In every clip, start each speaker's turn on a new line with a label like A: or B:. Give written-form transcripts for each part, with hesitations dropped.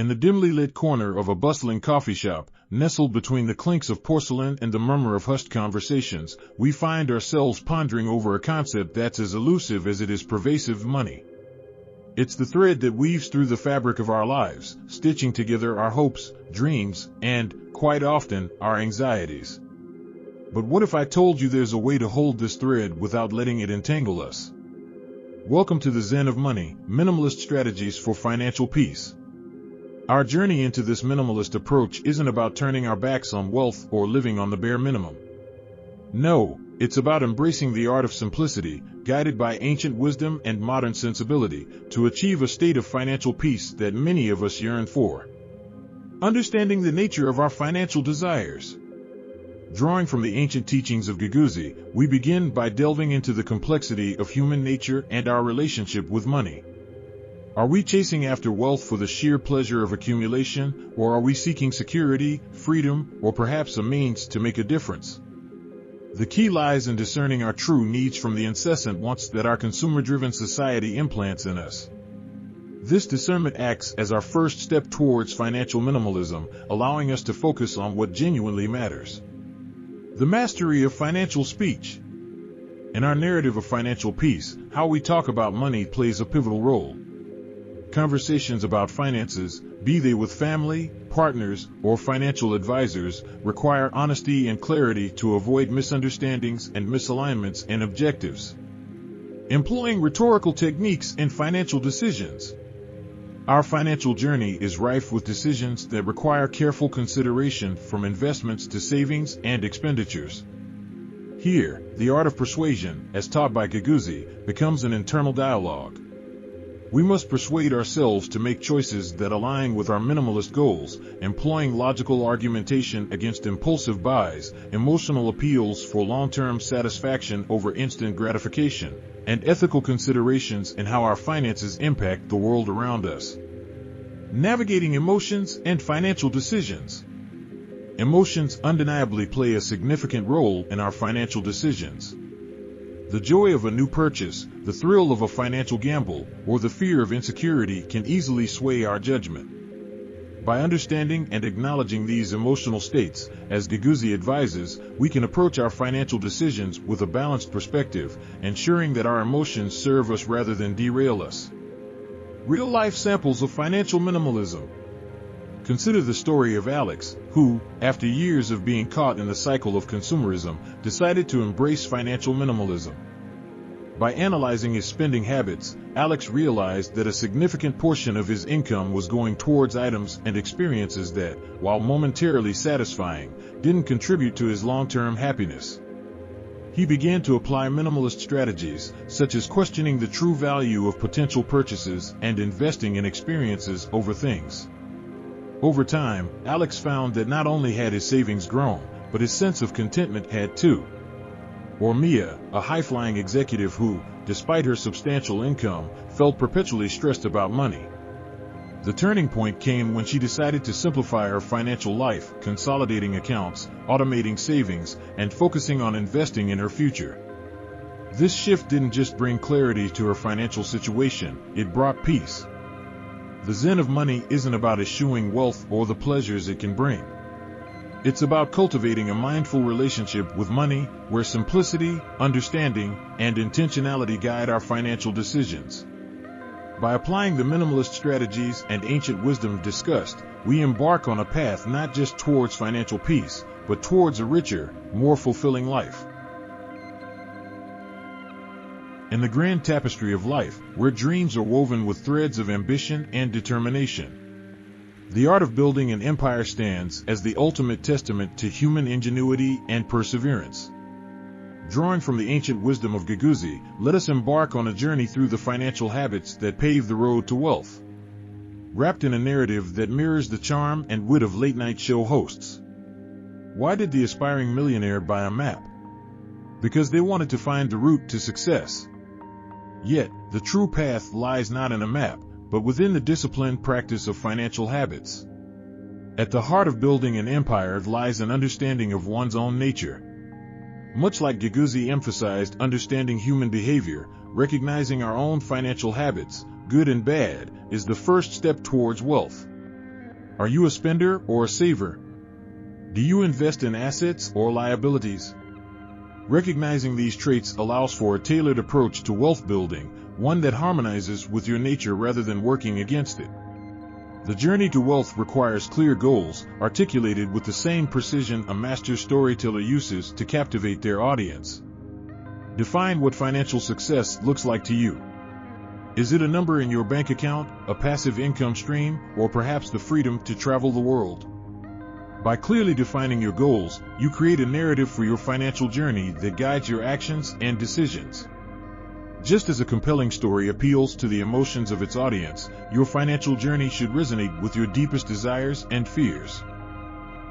A: In the dimly lit corner of a bustling coffee shop, nestled between the clinks of porcelain and the murmur of hushed conversations, we find ourselves pondering over a concept that's as elusive as it is pervasive: money. It's the thread that weaves through the fabric of our lives, stitching together our hopes, dreams, and, quite often, our anxieties. But what if I told you there's a way to hold this thread without letting it entangle us? Welcome to the Zen of Money, Minimalist Strategies for Financial Peace. Our journey into this minimalist approach isn't about turning our backs on wealth or living on the bare minimum. No, it's about embracing the art of simplicity, guided by ancient wisdom and modern sensibility, to achieve a state of financial peace that many of us yearn for. Understanding the nature of our financial desires. Drawing from the ancient teachings of Guiguzi, we begin by delving into the complexity of human nature and our relationship with money. Are we chasing after wealth for the sheer pleasure of accumulation, or are we seeking security, freedom, or perhaps a means to make a difference? The key lies in discerning our true needs from the incessant wants that our consumer-driven society implants in us. This discernment acts as our first step towards financial minimalism, allowing us to focus on what genuinely matters. The mastery of financial speech. In our narrative of financial peace, how we talk about money plays a pivotal role. Conversations about finances, be they with family, partners, or financial advisors, require honesty and clarity to avoid misunderstandings and misalignments in objectives. Employing rhetorical techniques in financial decisions. Our financial journey is rife with decisions that require careful consideration, from investments to savings and expenditures. Here, the art of persuasion, as taught by Guiguzi, becomes an internal dialogue. We must persuade ourselves to make choices that align with our minimalist goals, employing logical argumentation against impulsive buys, emotional appeals for long-term satisfaction over instant gratification, and ethical considerations in how our finances impact the world around us. Navigating emotions and financial decisions. Emotions undeniably play a significant role in our financial decisions. The joy of a new purchase, the thrill of a financial gamble, or the fear of insecurity can easily sway our judgment. By understanding and acknowledging these emotional states, as Guiguzi advises, we can approach our financial decisions with a balanced perspective, ensuring that our emotions serve us rather than derail us. Real-life samples of financial minimalism. Consider the story of Alex, who, after years of being caught in the cycle of consumerism, decided to embrace financial minimalism. By analyzing his spending habits, Alex realized that a significant portion of his income was going towards items and experiences that, while momentarily satisfying, didn't contribute to his long-term happiness. He began to apply minimalist strategies, such as questioning the true value of potential purchases and investing in experiences over things. Over time, Alex found that not only had his savings grown, but his sense of contentment had too. Or Mia, a high-flying executive who, despite her substantial income, felt perpetually stressed about money. The turning point came when she decided to simplify her financial life, consolidating accounts, automating savings, and focusing on investing in her future. This shift didn't just bring clarity to her financial situation, it brought peace. The Zen of money isn't about eschewing wealth or the pleasures it can bring. It's about cultivating a mindful relationship with money, where simplicity, understanding, and intentionality guide our financial decisions. By applying the minimalist strategies and ancient wisdom discussed, we embark on a path not just towards financial peace, but towards a richer, more fulfilling life. In the grand tapestry of life, where dreams are woven with threads of ambition and determination, the art of building an empire stands as the ultimate testament to human ingenuity and perseverance. Drawing from the ancient wisdom of Guiguzi, let us embark on a journey through the financial habits that pave the road to wealth. Wrapped in a narrative that mirrors the charm and wit of late-night show hosts. Why did the aspiring millionaire buy a map? Because they wanted to find the route to success. Yet, the true path lies not in a map, but within the disciplined practice of financial habits. At the heart of building an empire lies an understanding of one's own nature. Much like Guiguzi emphasized understanding human behavior, recognizing our own financial habits, good and bad, is the first step towards wealth. Are you a spender or a saver? Do you invest in assets or liabilities? Recognizing these traits allows for a tailored approach to wealth building, one that harmonizes with your nature rather than working against it. The journey to wealth requires clear goals, articulated with the same precision a master storyteller uses to captivate their audience. Define what financial success looks like to you. Is it a number in your bank account, a passive income stream, or perhaps the freedom to travel the world? By clearly defining your goals, you create a narrative for your financial journey that guides your actions and decisions. Just as a compelling story appeals to the emotions of its audience, your financial journey should resonate with your deepest desires and fears.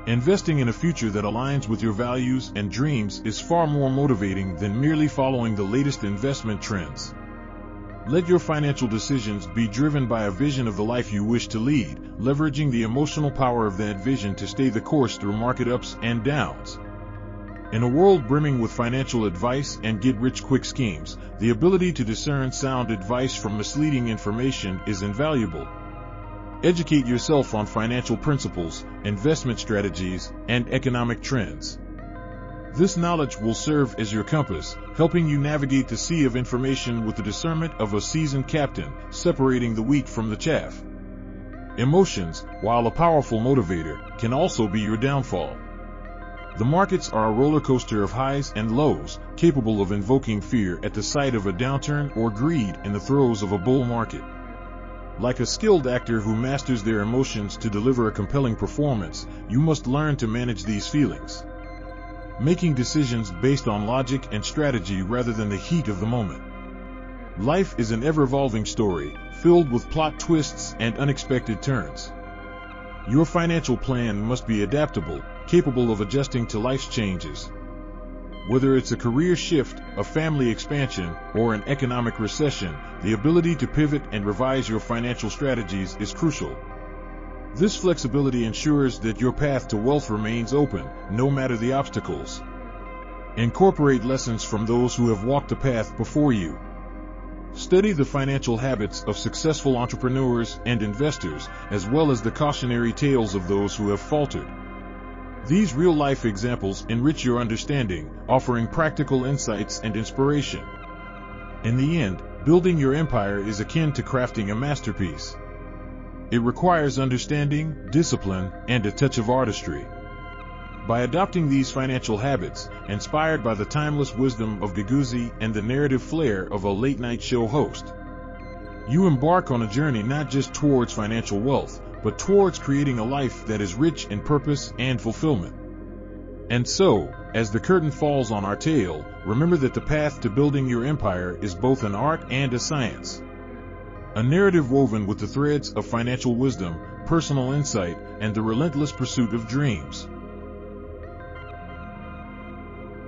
A: Investing in a future that aligns with your values and dreams is far more motivating than merely following the latest investment trends. Let your financial decisions be driven by a vision of the life you wish to lead, leveraging the emotional power of that vision to stay the course through market ups and downs. In a world brimming with financial advice and get-rich-quick schemes, the ability to discern sound advice from misleading information is invaluable. Educate yourself on financial principles, investment strategies, and economic trends. This knowledge will serve as your compass, helping you navigate the sea of information with the discernment of a seasoned captain, separating the wheat from the chaff. Emotions, while a powerful motivator, can also be your downfall. The markets are a roller coaster of highs and lows, capable of invoking fear at the sight of a downturn or greed in the throes of a bull market. Like a skilled actor who masters their emotions to deliver a compelling performance, you must learn to manage these feelings, making decisions based on logic and strategy rather than the heat of the moment. Life is an ever-evolving story, filled with plot twists and unexpected turns. Your financial plan must be adaptable, capable of adjusting to life's changes. Whether it's a career shift, a family expansion, or an economic recession, the ability to pivot and revise your financial strategies is crucial. This flexibility ensures that your path to wealth remains open, no matter the obstacles. Incorporate lessons from those who have walked the path before you. Study the financial habits of successful entrepreneurs and investors, as well as the cautionary tales of those who have faltered. These real-life examples enrich your understanding, offering practical insights and inspiration. In the end, building your empire is akin to crafting a masterpiece. It requires understanding, discipline, and a touch of artistry. By adopting these financial habits, inspired by the timeless wisdom of Guiguzi and the narrative flair of a late-night show host, you embark on a journey not just towards financial wealth, but towards creating a life that is rich in purpose and fulfillment. And so, as the curtain falls on our tale, remember that the path to building your empire is both an art and a science. A narrative woven with the threads of financial wisdom, personal insight, and the relentless pursuit of dreams.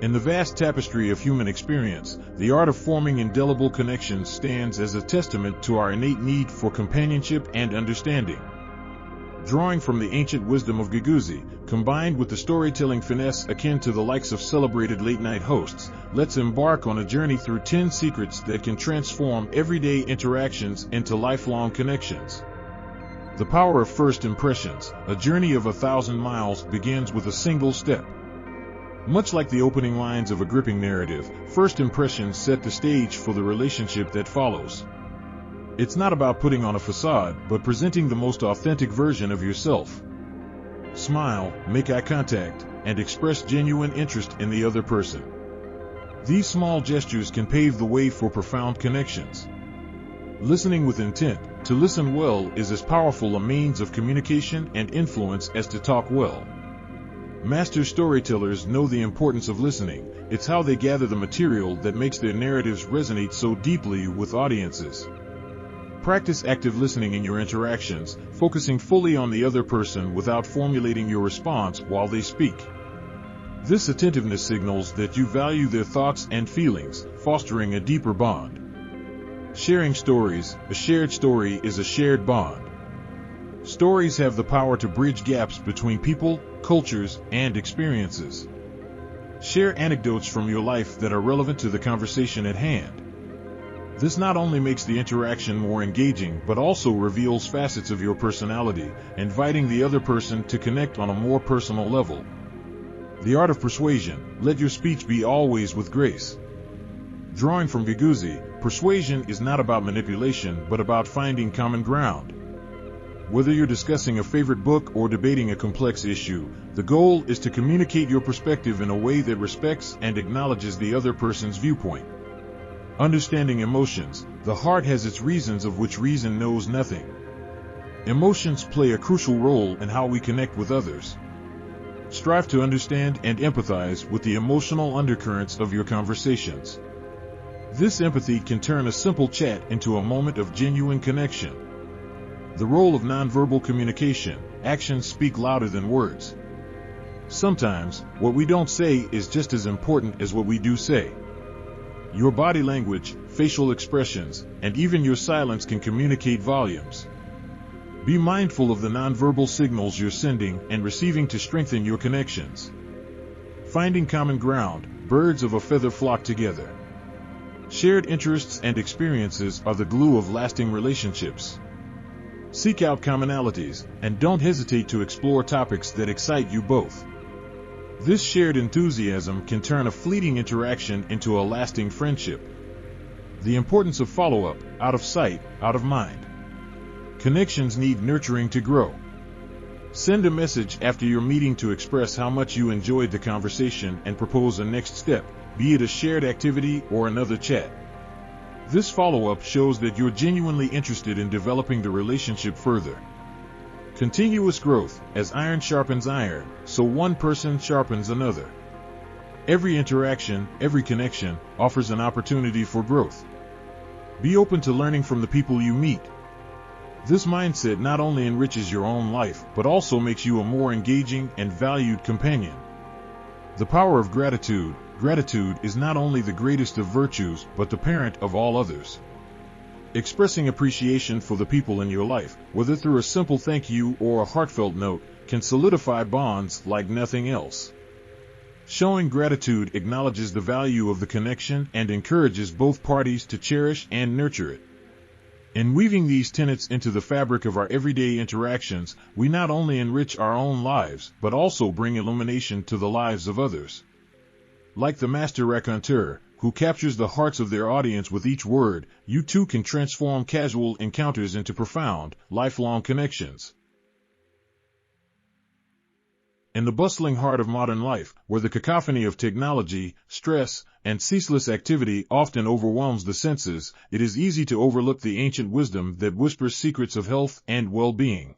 A: In the vast tapestry of human experience, the art of forming indelible connections stands as a testament to our innate need for companionship and understanding. Drawing from the ancient wisdom of Guiguzi, combined with the storytelling finesse akin to the likes of celebrated late-night hosts, let's embark on a journey through 10 secrets that can transform everyday interactions into lifelong connections. The power of first impressions, a journey of 1,000 miles, begins with a single step. Much like the opening lines of a gripping narrative, first impressions set the stage for the relationship that follows. It's not about putting on a facade, but presenting the most authentic version of yourself. Smile, make eye contact, and express genuine interest in the other person. These small gestures can pave the way for profound connections. Listening with intent, to listen well, is as powerful a means of communication and influence as to talk well. Master storytellers know the importance of listening. It's how they gather the material that makes their narratives resonate so deeply with audiences. Practice active listening in your interactions, focusing fully on the other person without formulating your response while they speak. This attentiveness signals that you value their thoughts and feelings, fostering a deeper bond. Sharing stories, a shared story is a shared bond. Stories have the power to bridge gaps between people, cultures, and experiences. Share anecdotes from your life that are relevant to the conversation at hand. This not only makes the interaction more engaging, but also reveals facets of your personality, inviting the other person to connect on a more personal level. The art of persuasion. Let your speech be always with grace. Drawing from Guiguzi, persuasion is not about manipulation, but about finding common ground. Whether you're discussing a favorite book or debating a complex issue, the goal is to communicate your perspective in a way that respects and acknowledges the other person's viewpoint. Understanding emotions. The heart has its reasons of which reason knows nothing. Emotions play a crucial role in how we connect with others. Strive to understand and empathize with the emotional undercurrents of your conversations. This empathy can turn a simple chat into a moment of genuine connection. The role of nonverbal communication. Actions speak louder than words. Sometimes, what we don't say is just as important as what we do say. Your body language, facial expressions, and even your silence can communicate volumes. Be mindful of the nonverbal signals you're sending and receiving to strengthen your connections. Finding common ground. Birds of a feather flock together. Shared interests and experiences are the glue of lasting relationships. Seek out commonalities, and don't hesitate to explore topics that excite you both. This shared enthusiasm can turn a fleeting interaction into a lasting friendship. The importance of follow-up. Out of sight, out of mind. Connections need nurturing to grow. Send a message after your meeting to express how much you enjoyed the conversation and propose a next step, be it a shared activity or another chat. This follow-up shows that you're genuinely interested in developing the relationship further. Continuous growth. As iron sharpens iron, so one person sharpens another. Every interaction, every connection, offers an opportunity for growth. Be open to learning from the people you meet. This mindset not only enriches your own life, but also makes you a more engaging and valued companion. The power of gratitude. Gratitude is not only the greatest of virtues, but the parent of all others. Expressing appreciation for the people in your life, whether through a simple thank you or a heartfelt note, can solidify bonds like nothing else. Showing gratitude acknowledges the value of the connection and encourages both parties to cherish and nurture it. In weaving these tenets into the fabric of our everyday interactions, we not only enrich our own lives, but also bring illumination to the lives of others. Like the master raconteur, who captures the hearts of their audience with each word, you too can transform casual encounters into profound, lifelong connections. In the bustling heart of modern life, where the cacophony of technology, stress, and ceaseless activity often overwhelms the senses, it is easy to overlook the ancient wisdom that whispers secrets of health and well-being.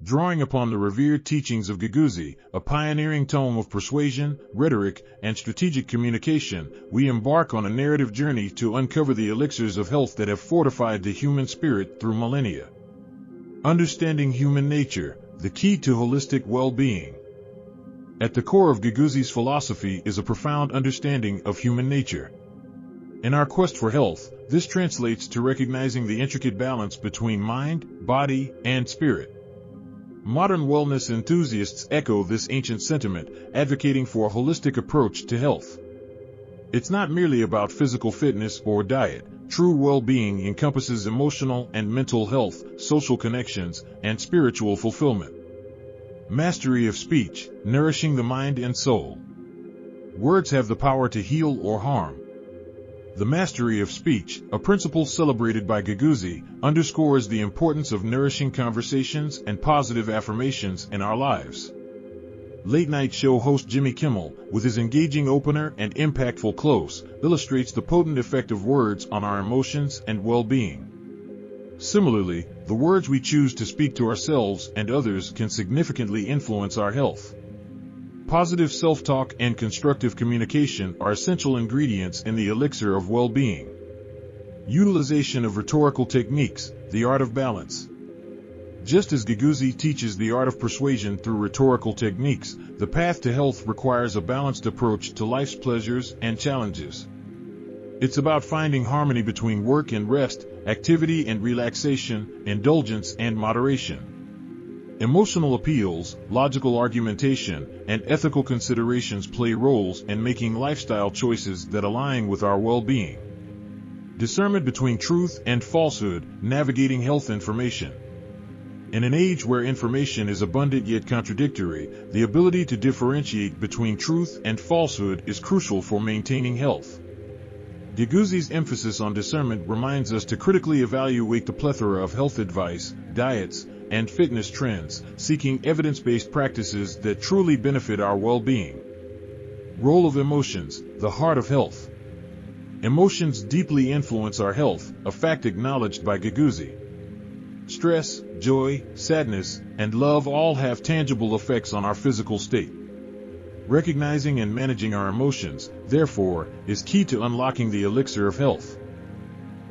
A: Drawing upon the revered teachings of Guiguzi, a pioneering tome of persuasion, rhetoric, and strategic communication, we embark on a narrative journey to uncover the elixirs of health that have fortified the human spirit through millennia. Understanding human nature, the key to holistic well-being. At the core of Guiguzi's philosophy is a profound understanding of human nature. In our quest for health, this translates to recognizing the intricate balance between mind, body, and spirit. Modern wellness enthusiasts echo this ancient sentiment, advocating for a holistic approach to health. It's not merely about physical fitness or diet. True well-being encompasses emotional and mental health, social connections, and spiritual fulfillment. Mastery of speech, nourishing the mind and soul. Words have the power to heal or harm. The mastery of speech, a principle celebrated by Guiguzi, underscores the importance of nourishing conversations and positive affirmations in our lives. Late-night show host Jimmy Kimmel, with his engaging opener and impactful close, illustrates the potent effect of words on our emotions and well-being. Similarly, the words we choose to speak to ourselves and others can significantly influence our health. Positive self-talk and constructive communication are essential ingredients in the elixir of well-being. Utilization of rhetorical techniques, the art of balance. Just as Guiguzi teaches the art of persuasion through rhetorical techniques, the path to health requires a balanced approach to life's pleasures and challenges. It's about finding harmony between work and rest, activity and relaxation, indulgence and moderation. Emotional appeals, logical argumentation, and ethical considerations play roles in making lifestyle choices that align with our well-being. Discernment between truth and falsehood, navigating health information. In an age where information is abundant yet contradictory, the ability to differentiate between truth and falsehood is crucial for maintaining health. Guiguzi's emphasis on discernment reminds us to critically evaluate the plethora of health advice, diets, and fitness trends, seeking evidence-based practices that truly benefit our well-being. Role of emotions, the heart of health. Emotions deeply influence our health, a fact acknowledged by Guiguzi. Stress, joy, sadness, and love all have tangible effects on our physical state. Recognizing and managing our emotions, therefore, is key to unlocking the elixir of health.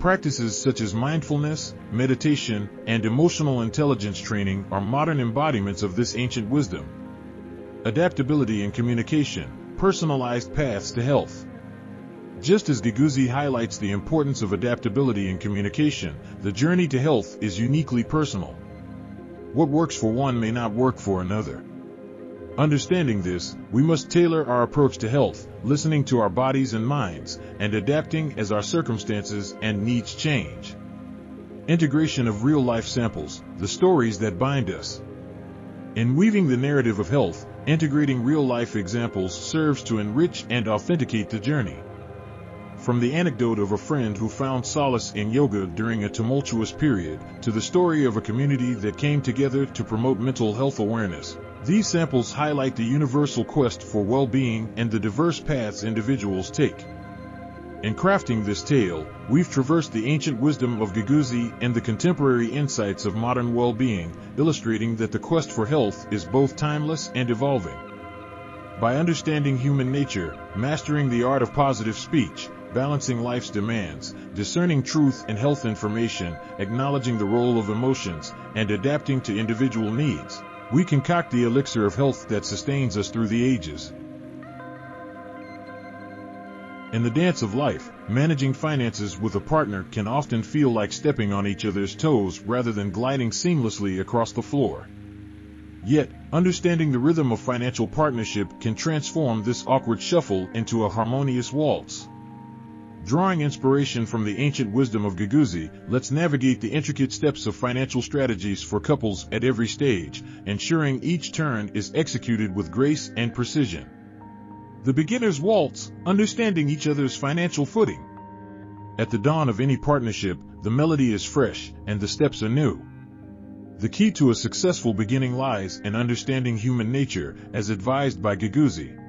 A: Practices such as mindfulness, meditation, and emotional intelligence training are modern embodiments of this ancient wisdom. Adaptability in communication, personalized paths to health. Just as Guiguzi highlights the importance of adaptability in communication, the journey to health is uniquely personal. What works for one may not work for another. Understanding this, we must tailor our approach to health, listening to our bodies and minds, and adapting as our circumstances and needs change. Integration of real-life samples, the stories that bind us. In weaving the narrative of health, integrating real-life examples serves to enrich and authenticate the journey. From the anecdote of a friend who found solace in yoga during a tumultuous period, to the story of a community that came together to promote mental health awareness, these samples highlight the universal quest for well-being and the diverse paths individuals take. In crafting this tale, we've traversed the ancient wisdom of Guiguzi and the contemporary insights of modern well-being, illustrating that the quest for health is both timeless and evolving. By understanding human nature, mastering the art of positive speech, balancing life's demands, discerning truth and health information, acknowledging the role of emotions, and adapting to individual needs, we concoct the elixir of health that sustains us through the ages. In the dance of life, managing finances with a partner can often feel like stepping on each other's toes rather than gliding seamlessly across the floor. Yet, understanding the rhythm of financial partnership can transform this awkward shuffle into a harmonious waltz. Drawing inspiration from the ancient wisdom of Guiguzi, let's navigate the intricate steps of financial strategies for couples at every stage, ensuring each turn is executed with grace and precision. The beginner's waltz, understanding each other's financial footing. At the dawn of any partnership, the melody is fresh and the steps are new. The key to a successful beginning lies in understanding human nature, as advised by Guiguzi.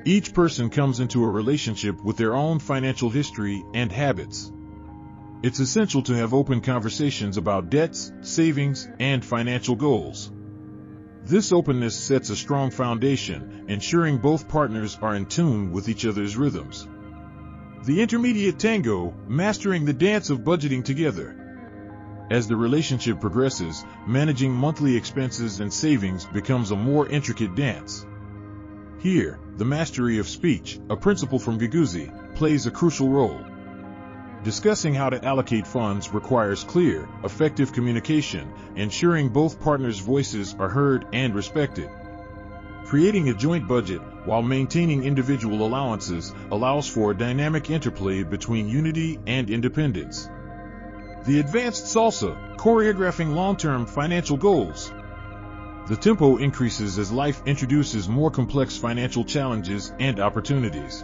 A: Each person comes into a relationship with their own financial history and habits. It's essential to have open conversations about debts, savings, and financial goals. This openness sets a strong foundation, ensuring both partners are in tune with each other's rhythms. The intermediate tango, mastering the dance of budgeting together. As the relationship progresses, managing monthly expenses and savings becomes a more intricate dance. Here, the mastery of speech, a principle from Guiguzi, plays a crucial role. Discussing how to allocate funds requires clear, effective communication, ensuring both partners' voices are heard and respected. Creating a joint budget, while maintaining individual allowances, allows for a dynamic interplay between unity and independence. The advanced salsa, choreographing long-term financial goals. The tempo increases as life introduces more complex financial challenges and opportunities.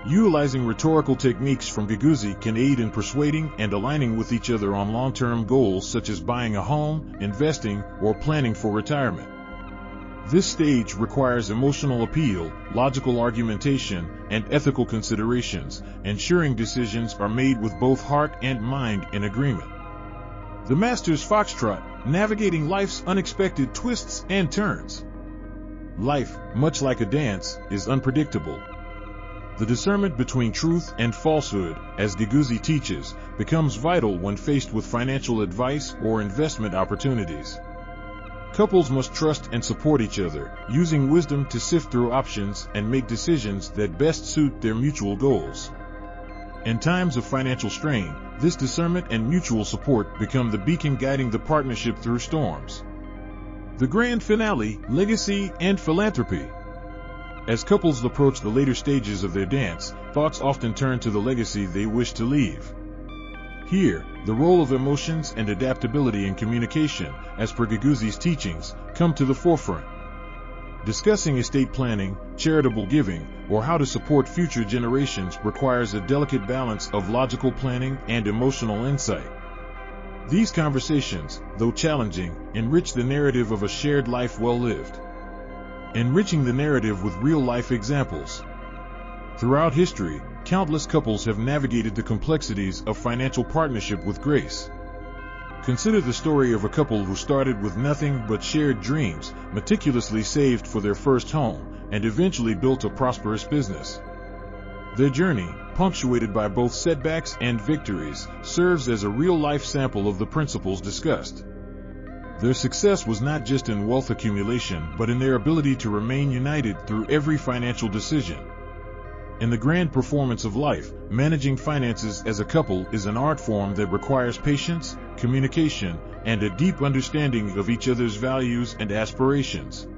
A: Utilizing rhetorical techniques from Guiguzi can aid in persuading and aligning with each other on long-term goals such as buying a home, investing, or planning for retirement. This stage requires emotional appeal, logical argumentation, and ethical considerations, ensuring decisions are made with both heart and mind in agreement. The master's foxtrot, navigating life's unexpected twists and turns. Life, much like a dance, is unpredictable. The discernment between truth and falsehood, as Guiguzi teaches, becomes vital when faced with financial advice or investment opportunities. Couples must trust and support each other, using wisdom to sift through options and make decisions that best suit their mutual goals. In times of financial strain, this discernment and mutual support become the beacon guiding the partnership through storms. The grand finale, legacy and philanthropy. As couples approach the later stages of their dance, thoughts often turn to the legacy they wish to leave. Here, the role of emotions and adaptability in communication, as per Guiguzi's teachings, come to the forefront. Discussing estate planning, charitable giving, or how to support future generations requires a delicate balance of logical planning and emotional insight. These conversations, though challenging, enrich the narrative of a shared life well lived. Enriching the narrative with real-life examples. Throughout history, countless couples have navigated the complexities of financial partnership with grace. Consider the story of a couple who started with nothing but shared dreams, meticulously saved for their first home, and eventually built a prosperous business. Their journey, punctuated by both setbacks and victories, serves as a real-life sample of the principles discussed. Their success was not just in wealth accumulation, but in their ability to remain united through every financial decision. In the grand performance of life, managing finances as a couple is an art form that requires patience, communication, and a deep understanding of each other's values and aspirations.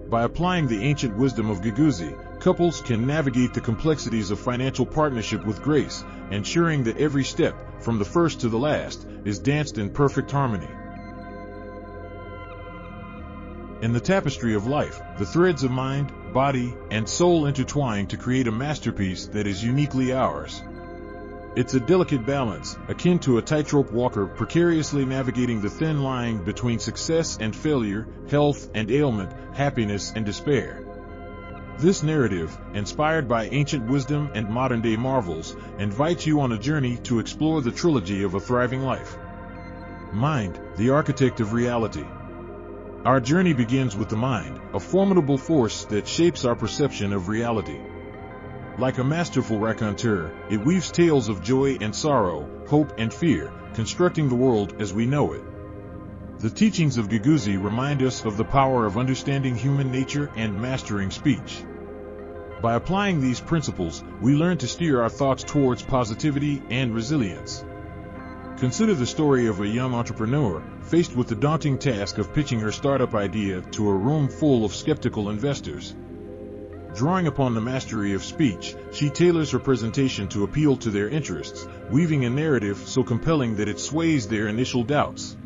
A: By applying the ancient wisdom of Guiguzi, couples can navigate the complexities of financial partnership with grace, ensuring that every step, from the first to the last, is danced in perfect harmony. In the tapestry of life, the threads of mind, body, and soul intertwine to create a masterpiece that is uniquely ours. It's a delicate balance, akin to a tightrope walker precariously navigating the thin line between success and failure, health and ailment, happiness and despair. This narrative, inspired by ancient wisdom and modern-day marvels, invites you on a journey to explore the trilogy of a thriving life. Mind, the architect of reality. Our journey begins with the mind, a formidable force that shapes our perception of reality. Like a masterful raconteur, it weaves tales of joy and sorrow, hope and fear, constructing the world as we know it. The teachings of Guiguzi remind us of the power of understanding human nature and mastering speech. By applying these principles, we learn to steer our thoughts towards positivity and resilience. Consider the story of a young entrepreneur, faced with the daunting task of pitching her startup idea to a room full of skeptical investors. Drawing upon the mastery of speech, she tailors her presentation to appeal to their interests, weaving a narrative so compelling that it sways their initial doubts.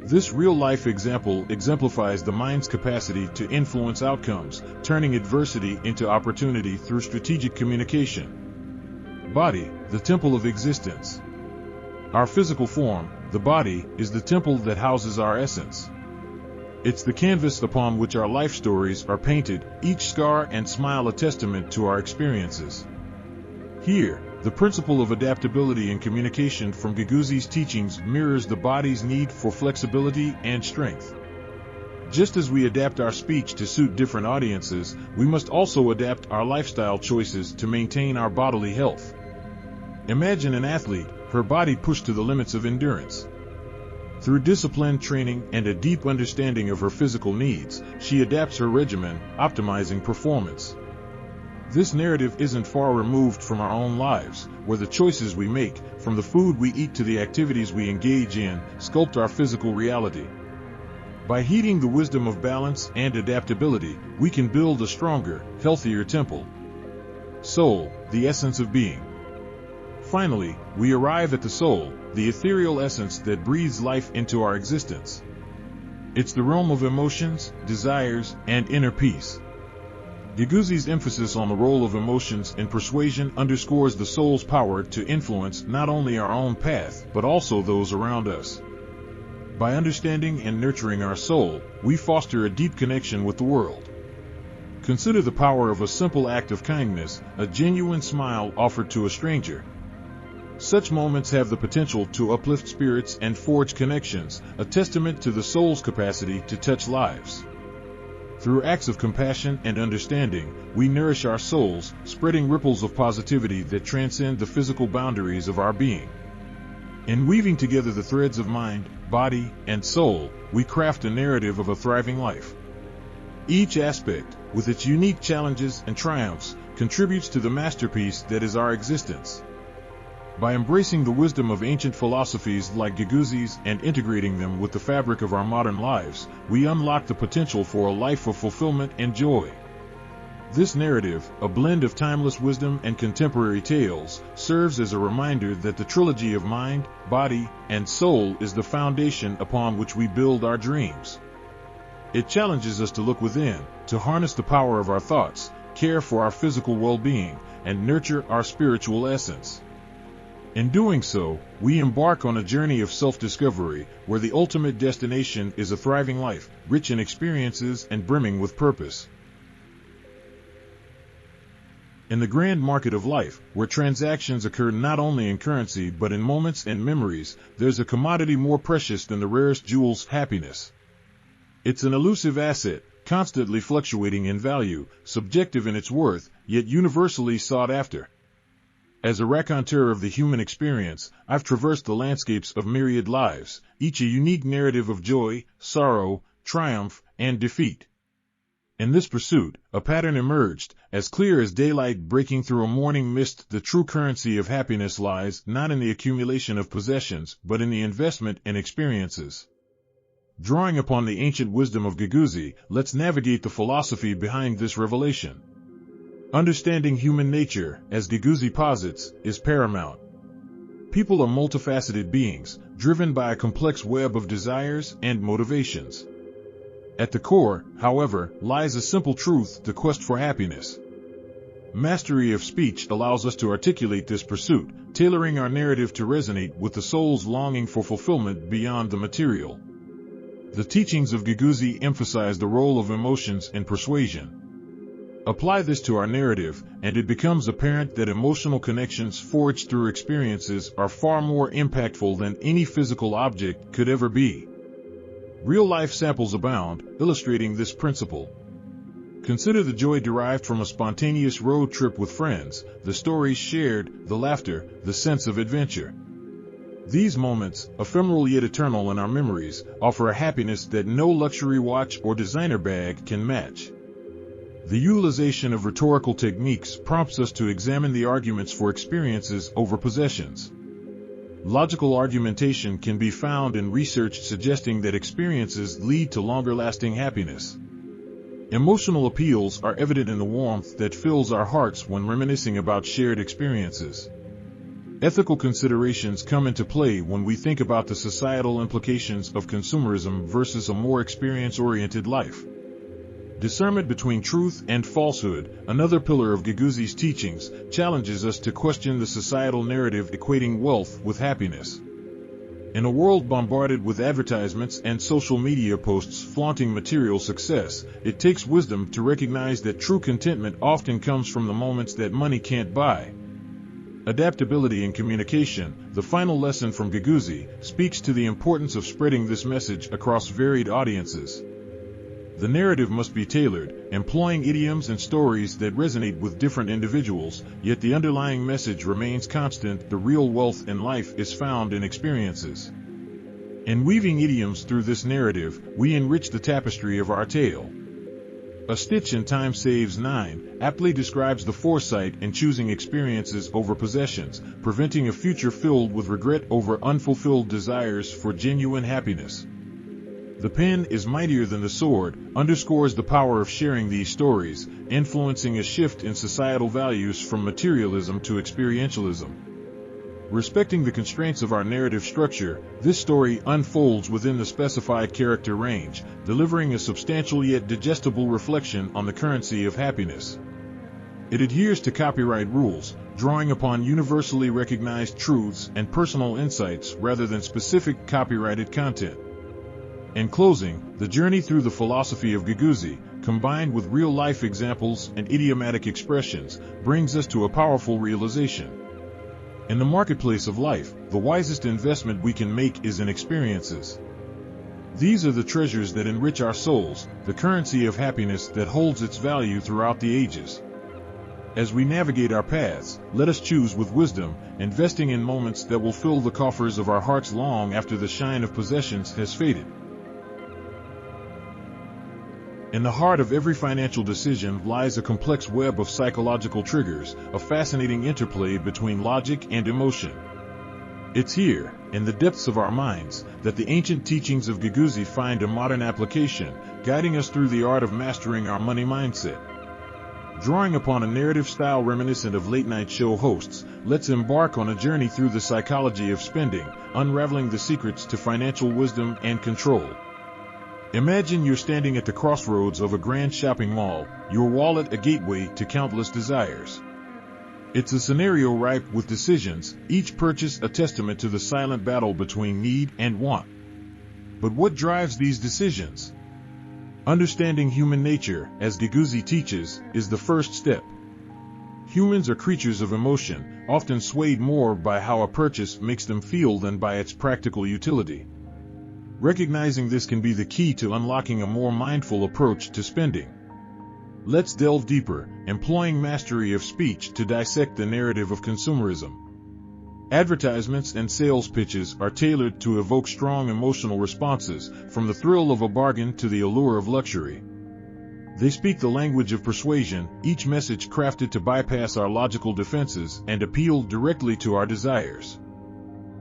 A: This real-life example exemplifies the mind's capacity to influence outcomes, turning adversity into opportunity through strategic communication. Body, the temple of existence. Our physical form, the body, is the temple that houses our essence. It's the canvas upon which our life stories are painted, each scar and smile a testament to our experiences. Here, the principle of adaptability in communication from Guiguzi's teachings mirrors the body's need for flexibility and strength. Just as we adapt our speech to suit different audiences, we must also adapt our lifestyle choices to maintain our bodily health. Imagine an athlete, her body pushed to the limits of endurance. Through disciplined training and a deep understanding of her physical needs, she adapts her regimen, optimizing performance. This narrative isn't far removed from our own lives, where the choices we make, from the food we eat to the activities we engage in, sculpt our physical reality. By heeding the wisdom of balance and adaptability, we can build a stronger, healthier temple. Soul, the essence of being. Finally, we arrive at the soul, the ethereal essence that breathes life into our existence. It's the realm of emotions, desires, and inner peace. Guiguzi's emphasis on the role of emotions in persuasion underscores the soul's power to influence not only our own path, but also those around us. By understanding and nurturing our soul, we foster a deep connection with the world. Consider the power of a simple act of kindness, a genuine smile offered to a stranger. Such moments have the potential to uplift spirits and forge connections, a testament to the soul's capacity to touch lives. Through acts of compassion and understanding, we nourish our souls, spreading ripples of positivity that transcend the physical boundaries of our being. In weaving together the threads of mind, body, and soul, we craft a narrative of a thriving life. Each aspect, with its unique challenges and triumphs, contributes to the masterpiece that is our existence. By embracing the wisdom of ancient philosophies like Guiguzi's and integrating them with the fabric of our modern lives, we unlock the potential for a life of fulfillment and joy. This narrative, a blend of timeless wisdom and contemporary tales, serves as a reminder that the trilogy of mind, body, and soul is the foundation upon which we build our dreams. It challenges us to look within, to harness the power of our thoughts, care for our physical well-being, and nurture our spiritual essence. In doing so, we embark on a journey of self-discovery, where the ultimate destination is a thriving life, rich in experiences and brimming with purpose. In the grand market of life, where transactions occur not only in currency but in moments and memories, there's a commodity more precious than the rarest jewels: happiness. It's an elusive asset, constantly fluctuating in value, subjective in its worth, yet universally sought after. As a raconteur of the human experience, I've traversed the landscapes of myriad lives, each a unique narrative of joy, sorrow, triumph, and defeat. In this pursuit, a pattern emerged, as clear as daylight breaking through a morning mist. The true currency of happiness lies not in the accumulation of possessions, but in the investment in experiences. Drawing upon the ancient wisdom of Guiguzi, let's navigate the philosophy behind this revelation. Understanding human nature, as Guiguzi posits, is paramount. People are multifaceted beings, driven by a complex web of desires and motivations. At the core, however, lies a simple truth: the quest for happiness. Mastery of speech allows us to articulate this pursuit, tailoring our narrative to resonate with the soul's longing for fulfillment beyond the material. The teachings of Guiguzi emphasize the role of emotions in persuasion. Apply this to our narrative, and it becomes apparent that emotional connections forged through experiences are far more impactful than any physical object could ever be. Real-life samples abound, illustrating this principle. Consider the joy derived from a spontaneous road trip with friends, the stories shared, the laughter, the sense of adventure. These moments, ephemeral yet eternal in our memories, offer a happiness that no luxury watch or designer bag can match. The utilization of rhetorical techniques prompts us to examine the arguments for experiences over possessions. Logical argumentation can be found in research suggesting that experiences lead to longer-lasting happiness. Emotional appeals are evident in the warmth that fills our hearts when reminiscing about shared experiences. Ethical considerations come into play when we think about the societal implications of consumerism versus a more experience-oriented life. Discernment between truth and falsehood, another pillar of Guiguzi's teachings, challenges us to question the societal narrative equating wealth with happiness. In a world bombarded with advertisements and social media posts flaunting material success, it takes wisdom to recognize that true contentment often comes from the moments that money can't buy. Adaptability in communication, the final lesson from Guiguzi, speaks to the importance of spreading this message across varied audiences. The narrative must be tailored, employing idioms and stories that resonate with different individuals, yet the underlying message remains constant: the real wealth in life is found in experiences. In weaving idioms through this narrative, we enrich the tapestry of our tale. A stitch in time saves nine aptly describes the foresight in choosing experiences over possessions, preventing a future filled with regret over unfulfilled desires for genuine happiness. The pen is mightier than the sword underscores the power of sharing these stories, influencing a shift in societal values from materialism to experientialism. Respecting the constraints of our narrative structure, this story unfolds within the specified character range, delivering a substantial yet digestible reflection on the currency of happiness. It adheres to copyright rules, drawing upon universally recognized truths and personal insights rather than specific copyrighted content. In closing, the journey through the philosophy of Guiguzi, combined with real-life examples and idiomatic expressions, brings us to a powerful realization. In the marketplace of life, the wisest investment we can make is in experiences. These are the treasures that enrich our souls, the currency of happiness that holds its value throughout the ages. As we navigate our paths, let us choose with wisdom, investing in moments that will fill the coffers of our hearts long after the shine of possessions has faded. In the heart of every financial decision lies a complex web of psychological triggers, a fascinating interplay between logic and emotion. It's here, in the depths of our minds, that the ancient teachings of Guiguzi find a modern application, guiding us through the art of mastering our money mindset. Drawing upon a narrative style reminiscent of late-night show hosts, let's embark on a journey through the psychology of spending, unraveling the secrets to financial wisdom and control. Imagine you're standing at the crossroads of a grand shopping mall, your wallet a gateway to countless desires. It's a scenario ripe with decisions, each purchase a testament to the silent battle between need and want. But what drives these decisions? Understanding human nature, as Guiguzi teaches, is the first step. Humans are creatures of emotion, often swayed more by how a purchase makes them feel than by its practical utility. Recognizing this can be the key to unlocking a more mindful approach to spending. Let's delve deeper, employing mastery of speech to dissect the narrative of consumerism. Advertisements and sales pitches are tailored to evoke strong emotional responses, from the thrill of a bargain to the allure of luxury. They speak the language of persuasion, each message crafted to bypass our logical defenses and appeal directly to our desires.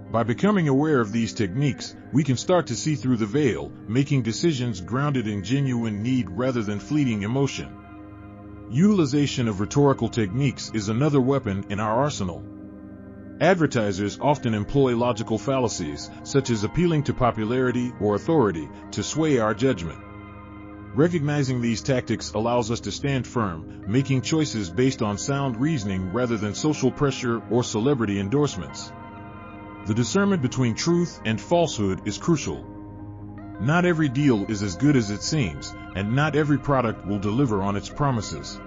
A: By becoming aware of these techniques, we can start to see through the veil, making decisions grounded in genuine need rather than fleeting emotion. Utilization of rhetorical techniques is another weapon in our arsenal. Advertisers often employ logical fallacies, such as appealing to popularity or authority, to sway our judgment. Recognizing these tactics allows us to stand firm, making choices based on sound reasoning rather than social pressure or celebrity endorsements. The discernment between truth and falsehood is crucial. Not every deal is as good as it seems, and not every product will deliver on its promises.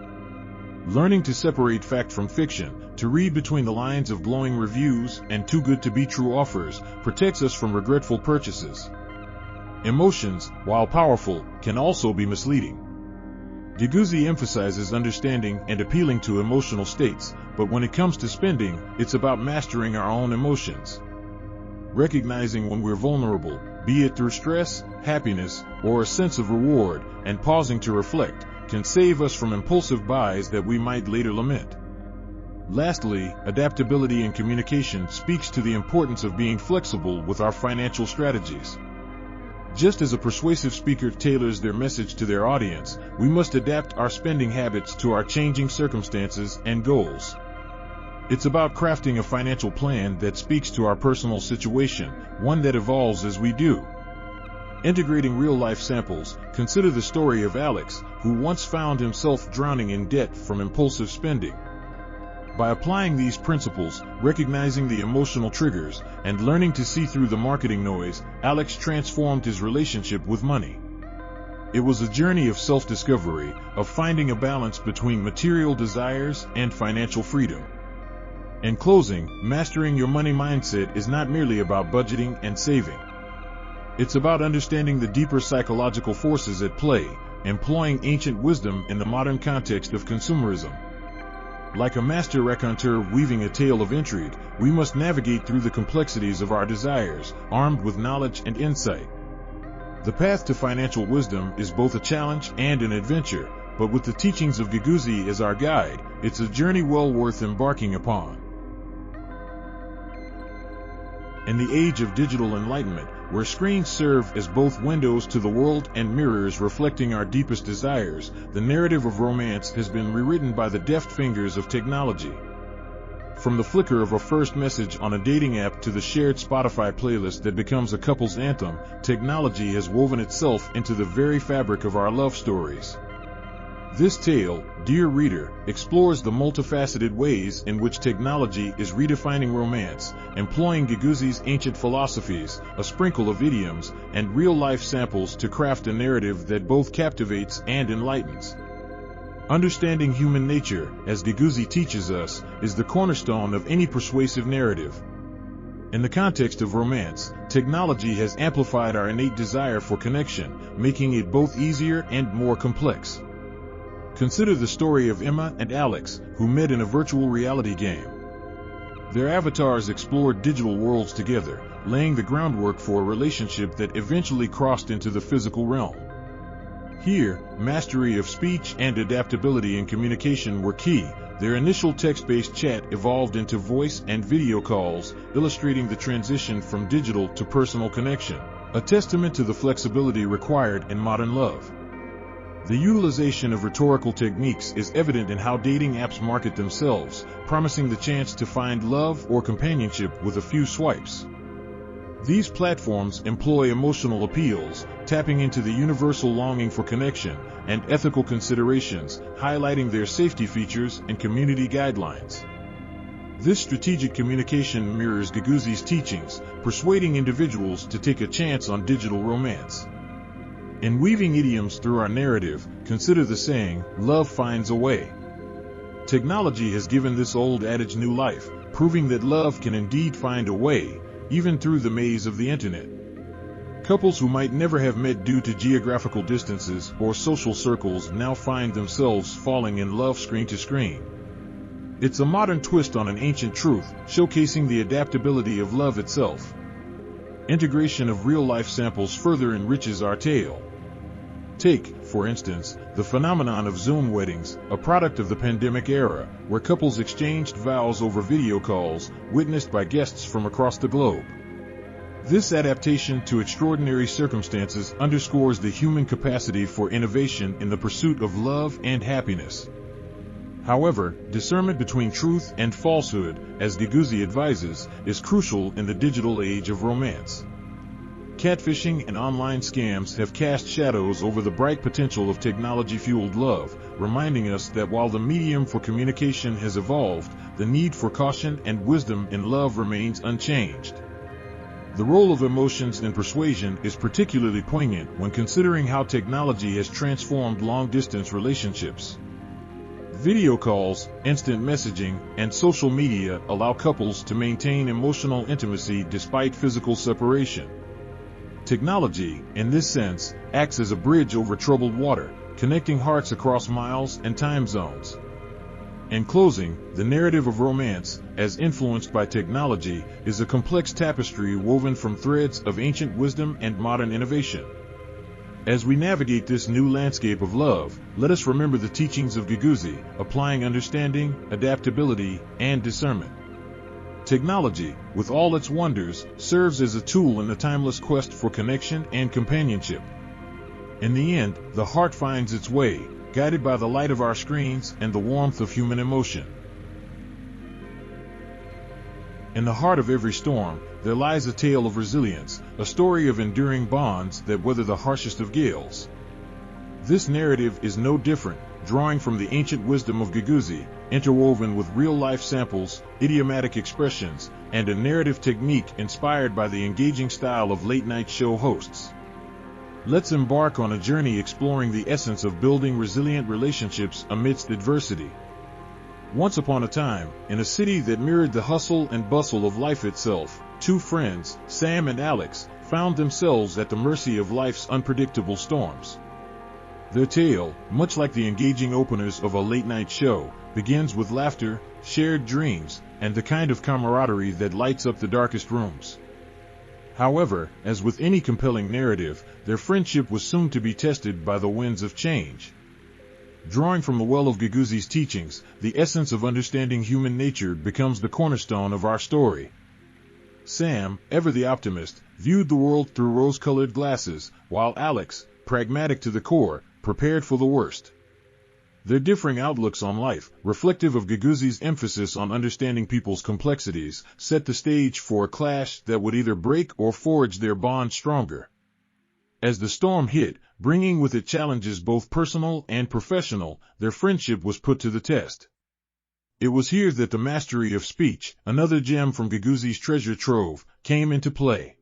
A: Learning to separate fact from fiction, to read between the lines of glowing reviews and too good to be true offers, protects us from regretful purchases. Emotions, while powerful, can also be misleading. Guiguzi emphasizes understanding and appealing to emotional states, but when it comes to spending, it's about mastering our own emotions. Recognizing when we're vulnerable, be it through stress, happiness, or a sense of reward, and pausing to reflect, can save us from impulsive buys that we might later lament. Lastly, adaptability in communication speaks to the importance of being flexible with our financial strategies. Just as a persuasive speaker tailors their message to their audience, we must adapt our spending habits to our changing circumstances and goals. It's about crafting a financial plan that speaks to our personal situation, one that evolves as we do. Integrating real-life samples, consider the story of Alex, who once found himself drowning in debt from impulsive spending. By applying these principles, recognizing the emotional triggers, and learning to see through the marketing noise, Alex transformed his relationship with money. It was a journey of self-discovery, of finding a balance between material desires and financial freedom. In closing, mastering your money mindset is not merely about budgeting and saving. It's about understanding the deeper psychological forces at play, employing ancient wisdom in the modern context of consumerism. Like a master raconteur weaving a tale of intrigue, we must navigate through the complexities of our desires, armed with knowledge and insight. The path to financial wisdom is both a challenge and an adventure, but with the teachings of Guiguzi as our guide, it's a journey well worth embarking upon. In the age of digital enlightenment, where screens serve as both windows to the world and mirrors reflecting our deepest desires, the narrative of romance has been rewritten by the deft fingers of technology. From the flicker of a first message on a dating app to the shared Spotify playlist that becomes a couple's anthem, technology has woven itself into the very fabric of our love stories. This tale, dear reader, explores the multifaceted ways in which technology is redefining romance, employing Guiguzi's ancient philosophies, a sprinkle of idioms, and real-life samples to craft a narrative that both captivates and enlightens. Understanding human nature, as Guiguzi teaches us, is the cornerstone of any persuasive narrative. In the context of romance, technology has amplified our innate desire for connection, making it both easier and more complex. Consider the story of Emma and Alex, who met in a virtual reality game. Their avatars explored digital worlds together, laying the groundwork for a relationship that eventually crossed into the physical realm. Here, mastery of speech and adaptability in communication were key. Their initial text-based chat evolved into voice and video calls, illustrating the transition from digital to personal connection, a testament to the flexibility required in modern love. The utilization of rhetorical techniques is evident in how dating apps market themselves, promising the chance to find love or companionship with a few swipes. These platforms employ emotional appeals, tapping into the universal longing for connection, and ethical considerations, highlighting their safety features and community guidelines. This strategic communication mirrors Guiguzi's teachings, persuading individuals to take a chance on digital romance. In weaving idioms through our narrative, consider the saying, "Love finds a way." Technology has given this old adage new life, proving that love can indeed find a way, even through the maze of the internet. Couples who might never have met due to geographical distances or social circles now find themselves falling in love screen to screen. It's a modern twist on an ancient truth, showcasing the adaptability of love itself. Integration of real-life samples further enriches our tale. Take, for instance, the phenomenon of Zoom weddings, a product of the pandemic era, where couples exchanged vows over video calls, witnessed by guests from across the globe. This adaptation to extraordinary circumstances underscores the human capacity for innovation in the pursuit of love and happiness. However, discernment between truth and falsehood, as Guiguzi advises, is crucial in the digital age of romance. Catfishing and online scams have cast shadows over the bright potential of technology-fueled love, reminding us that while the medium for communication has evolved, the need for caution and wisdom in love remains unchanged. The role of emotions in persuasion is particularly poignant when considering how technology has transformed long-distance relationships. Video calls, instant messaging, and social media allow couples to maintain emotional intimacy despite physical separation. Technology, in this sense, acts as a bridge over troubled water, connecting hearts across miles and time zones. In closing, the narrative of romance, as influenced by technology, is a complex tapestry woven from threads of ancient wisdom and modern innovation. As we navigate this new landscape of love, let us remember the teachings of Guiguzi, applying understanding, adaptability, and discernment. Technology, with all its wonders, serves as a tool in the timeless quest for connection and companionship. In the end, the heart finds its way, guided by the light of our screens and the warmth of human emotion. In the heart of every storm, there lies a tale of resilience, a story of enduring bonds that weather the harshest of gales. This narrative is no different, drawing from the ancient wisdom of Guiguzi, interwoven with real-life samples, idiomatic expressions, and a narrative technique inspired by the engaging style of late-night show hosts. Let's embark on a journey exploring the essence of building resilient relationships amidst adversity. Once upon a time, in a city that mirrored the hustle and bustle of life itself, two friends, Sam and Alex, found themselves at the mercy of life's unpredictable storms. Their tale, much like the engaging openers of a late-night show, begins with laughter, shared dreams, and the kind of camaraderie that lights up the darkest rooms. However, as with any compelling narrative, their friendship was soon to be tested by the winds of change. Drawing from the well of Guiguzi's teachings, the essence of understanding human nature becomes the cornerstone of our story. Sam, ever the optimist, viewed the world through rose-colored glasses, while Alex, pragmatic to the core, prepared for the worst. Their differing outlooks on life, reflective of Guiguzi's emphasis on understanding people's complexities, set the stage for a clash that would either break or forge their bond stronger. As the storm hit, bringing with it challenges both personal and professional, their friendship was put to the test. It was here that the mastery of speech, another gem from Guiguzi's treasure trove, came into play.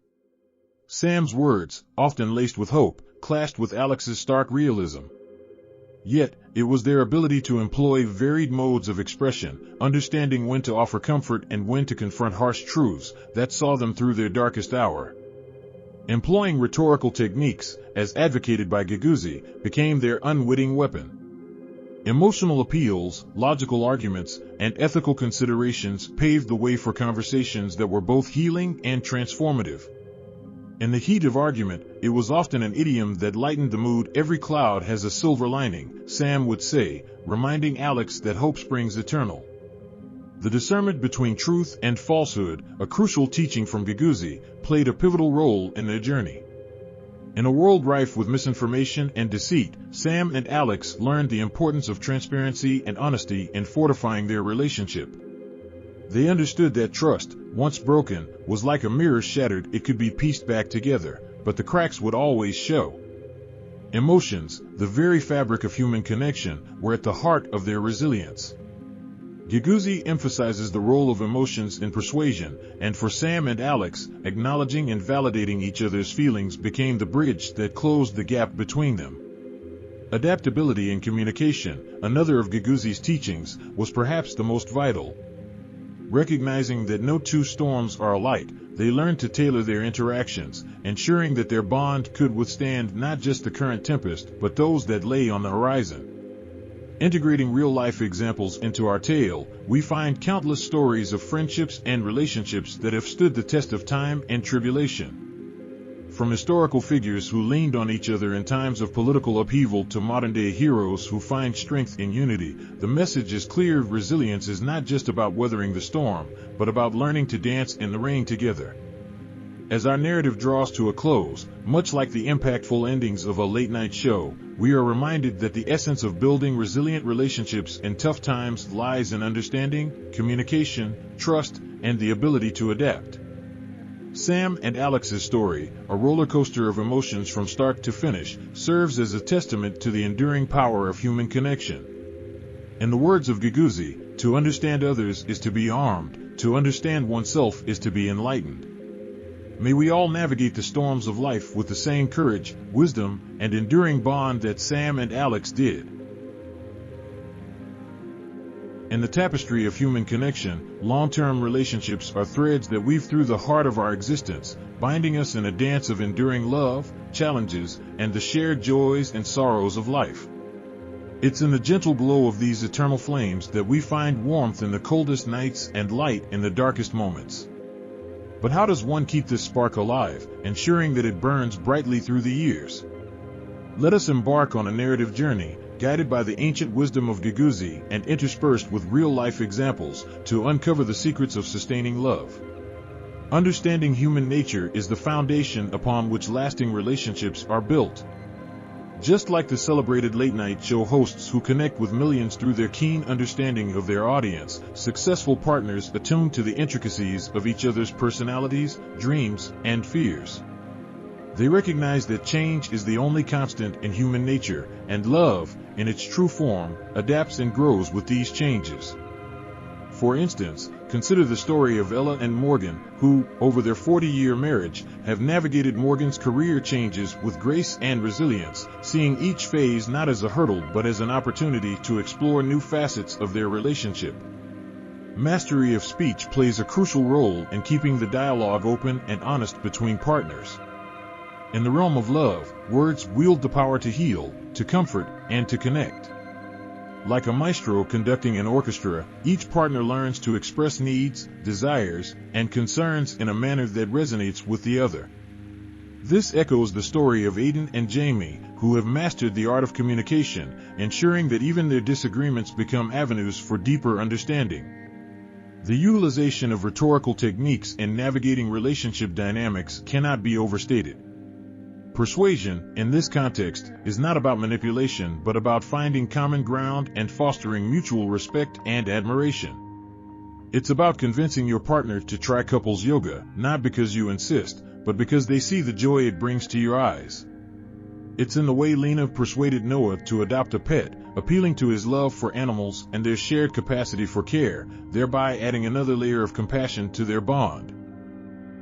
A: Sam's words, often laced with hope, clashed with Alex's stark realism. Yet, it was their ability to employ varied modes of expression, understanding when to offer comfort and when to confront harsh truths, that saw them through their darkest hour. Employing rhetorical techniques, as advocated by Guiguzi, became their unwitting weapon. Emotional appeals, logical arguments, and ethical considerations paved the way for conversations that were both healing and transformative. In the heat of argument, it was often an idiom that lightened the mood. "Every cloud has a silver lining," Sam would say, reminding Alex that hope springs eternal. The discernment between truth and falsehood, a crucial teaching from Guiguzi, played a pivotal role in their journey. In a world rife with misinformation and deceit, Sam and Alex learned the importance of transparency and honesty in fortifying their relationship. They understood that trust, once broken, was like a mirror shattered. It could be pieced back together, but the cracks would always show. Emotions, the very fabric of human connection, were at the heart of their resilience. Guiguzi emphasizes the role of emotions in persuasion, and for Sam and Alex, acknowledging and validating each other's feelings became the bridge that closed the gap between them. Adaptability in communication, another of Guiguzi's teachings, was perhaps the most vital. Recognizing that no two storms are alike, they learned to tailor their interactions, ensuring that their bond could withstand not just the current tempest, but those that lay on the horizon. Integrating real-life examples into our tale, we find countless stories of friendships and relationships that have stood the test of time and tribulation. From historical figures who leaned on each other in times of political upheaval to modern-day heroes who find strength in unity, the message is clear: resilience is not just about weathering the storm, but about learning to dance in the rain together. As our narrative draws to a close, much like the impactful endings of a late-night show, we are reminded that the essence of building resilient relationships in tough times lies in understanding, communication, trust, and the ability to adapt. Sam and Alex's story, a roller coaster of emotions from start to finish, serves as a testament to the enduring power of human connection. In the words of Guiguzi, to understand others is to be armed, to understand oneself is to be enlightened. May we all navigate the storms of life with the same courage, wisdom, and enduring bond that Sam and Alex did. In the tapestry of human connection, long-term relationships are threads that weave through the heart of our existence, binding us in a dance of enduring love, challenges, and the shared joys and sorrows of life. It's in the gentle glow of these eternal flames that we find warmth in the coldest nights and light in the darkest moments. But how does one keep this spark alive, ensuring that it burns brightly through the years? Let us embark on a narrative journey, guided by the ancient wisdom of Guiguzi and interspersed with real-life examples, to uncover the secrets of sustaining love. Understanding human nature is the foundation upon which lasting relationships are built. Just like the celebrated late-night show hosts who connect with millions through their keen understanding of their audience, successful partners attune to the intricacies of each other's personalities, dreams, and fears. They recognize that change is the only constant in human nature, and love, in its true form, adapts and grows with these changes. For instance, consider the story of Ella and Morgan, who, over their 40-year marriage, have navigated Morgan's career changes with grace and resilience, seeing each phase not as a hurdle but as an opportunity to explore new facets of their relationship. Mastery of speech plays a crucial role in keeping the dialogue open and honest between partners. In the realm of love, words wield the power to heal, to comfort, and to connect. Like a maestro conducting an orchestra, each partner learns to express needs, desires, and concerns in a manner that resonates with the other. This echoes the story of Aidan and Jamie, who have mastered the art of communication, ensuring that even their disagreements become avenues for deeper understanding. The utilization of rhetorical techniques in navigating relationship dynamics cannot be overstated. Persuasion, in this context, is not about manipulation but about finding common ground and fostering mutual respect and admiration. It's about convincing your partner to try couples yoga, not because you insist, but because they see the joy it brings to your eyes. It's in the way Lena persuaded Noah to adopt a pet, appealing to his love for animals and their shared capacity for care, thereby adding another layer of compassion to their bond.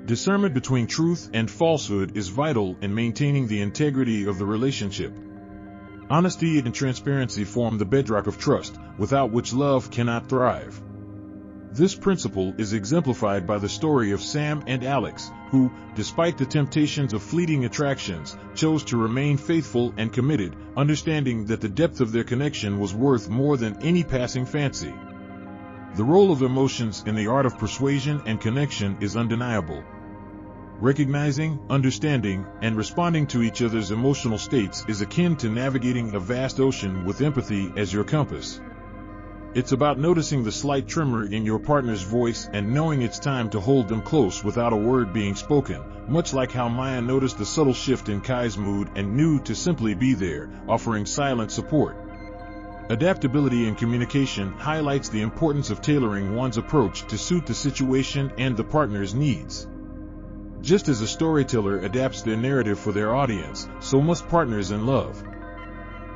A: Discernment between truth and falsehood is vital in maintaining the integrity of the relationship. Honesty and transparency form the bedrock of trust, without which love cannot thrive. This principle is exemplified by the story of Sam and Alex, who, despite the temptations of fleeting attractions, chose to remain faithful and committed, understanding that the depth of their connection was worth more than any passing fancy. The role of emotions in the art of persuasion and connection is undeniable. Recognizing, understanding, and responding to each other's emotional states is akin to navigating a vast ocean with empathy as your compass. It's about noticing the slight tremor in your partner's voice and knowing it's time to hold them close without a word being spoken, much like how Maya noticed the subtle shift in Kai's mood and knew to simply be there, offering silent support. Adaptability in communication highlights the importance of tailoring one's approach to suit the situation and the partner's needs. Just as a storyteller adapts their narrative for their audience, so must partners in love.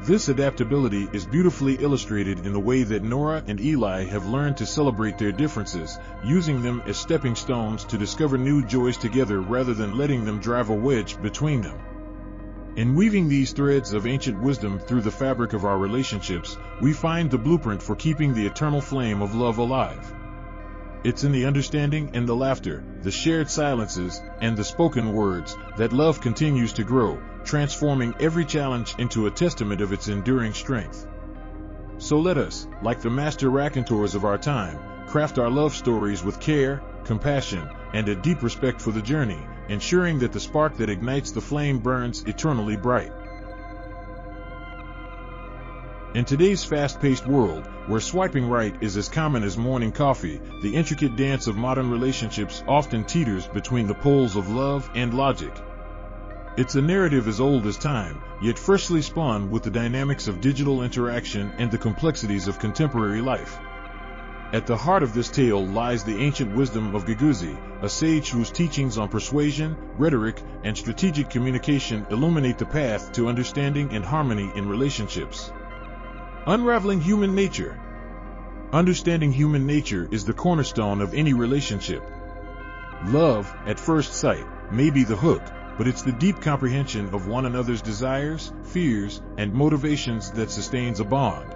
A: This adaptability is beautifully illustrated in the way that Nora and Eli have learned to celebrate their differences, using them as stepping stones to discover new joys together rather than letting them drive a wedge between them. In weaving these threads of ancient wisdom through the fabric of our relationships, we find the blueprint for keeping the eternal flame of love alive. It's in the understanding and the laughter, the shared silences, and the spoken words, that love continues to grow, transforming every challenge into a testament of its enduring strength. So let us, like the master raconteurs of our time, craft our love stories with care, compassion, and a deep respect for the journey, ensuring that the spark that ignites the flame burns eternally bright. In today's fast-paced world, where swiping right is as common as morning coffee, the intricate dance of modern relationships often teeters between the poles of love and logic. It's a narrative as old as time, yet freshly spun with the dynamics of digital interaction and the complexities of contemporary life. At the heart of this tale lies the ancient wisdom of Guiguzi, a sage whose teachings on persuasion, rhetoric, and strategic communication illuminate the path to understanding and harmony in relationships. Unraveling human nature. Understanding human nature is the cornerstone of any relationship. Love, at first sight, may be the hook, but it's the deep comprehension of one another's desires, fears, and motivations that sustains a bond.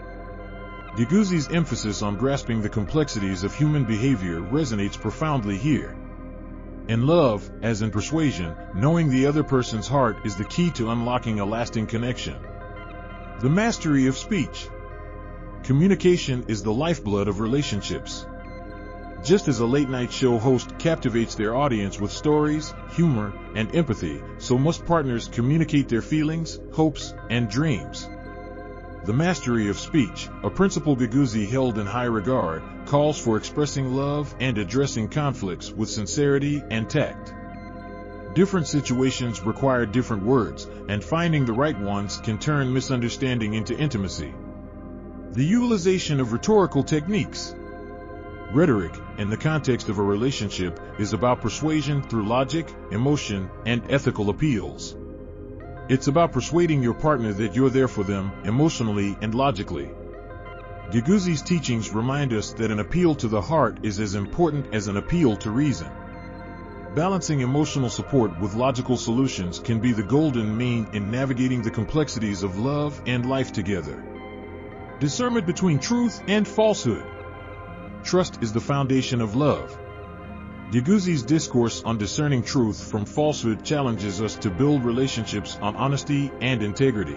A: Guiguzi's emphasis on grasping the complexities of human behavior resonates profoundly here. In love, as in persuasion, knowing the other person's heart is the key to unlocking a lasting connection. The mastery of speech. Communication is the lifeblood of relationships. Just as a late-night show host captivates their audience with stories, humor, and empathy, so must partners communicate their feelings, hopes, and dreams. The mastery of speech, a principle Guiguzi held in high regard, calls for expressing love and addressing conflicts with sincerity and tact. Different situations require different words, and finding the right ones can turn misunderstanding into intimacy. The utilization of rhetorical techniques. Rhetoric, in the context of a relationship, is about persuasion through logic, emotion, and ethical appeals. It's about persuading your partner that you're there for them, emotionally and logically. Guiguzi's teachings remind us that an appeal to the heart is as important as an appeal to reason. Balancing emotional support with logical solutions can be the golden mean in navigating the complexities of love and life together. Discernment between truth and falsehood. Trust is the foundation of love. Guiguzi's discourse on discerning truth from falsehood challenges us to build relationships on honesty and integrity.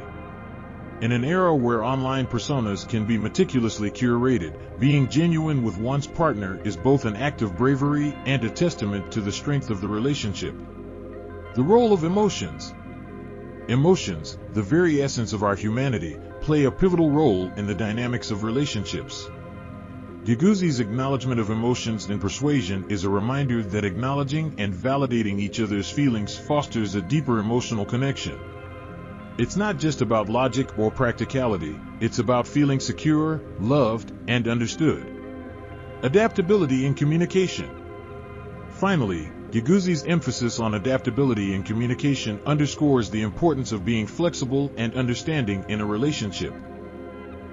A: In an era where online personas can be meticulously curated, being genuine with one's partner is both an act of bravery and a testament to the strength of the relationship. The role of emotions. Emotions, the very essence of our humanity, play a pivotal role in the dynamics of relationships. Guiguzi's acknowledgement of emotions in persuasion is a reminder that acknowledging and validating each other's feelings fosters a deeper emotional connection. It's not just about logic or practicality, it's about feeling secure, loved, and understood. Adaptability in communication. Finally, Guiguzi's emphasis on adaptability in communication underscores the importance of being flexible and understanding in a relationship.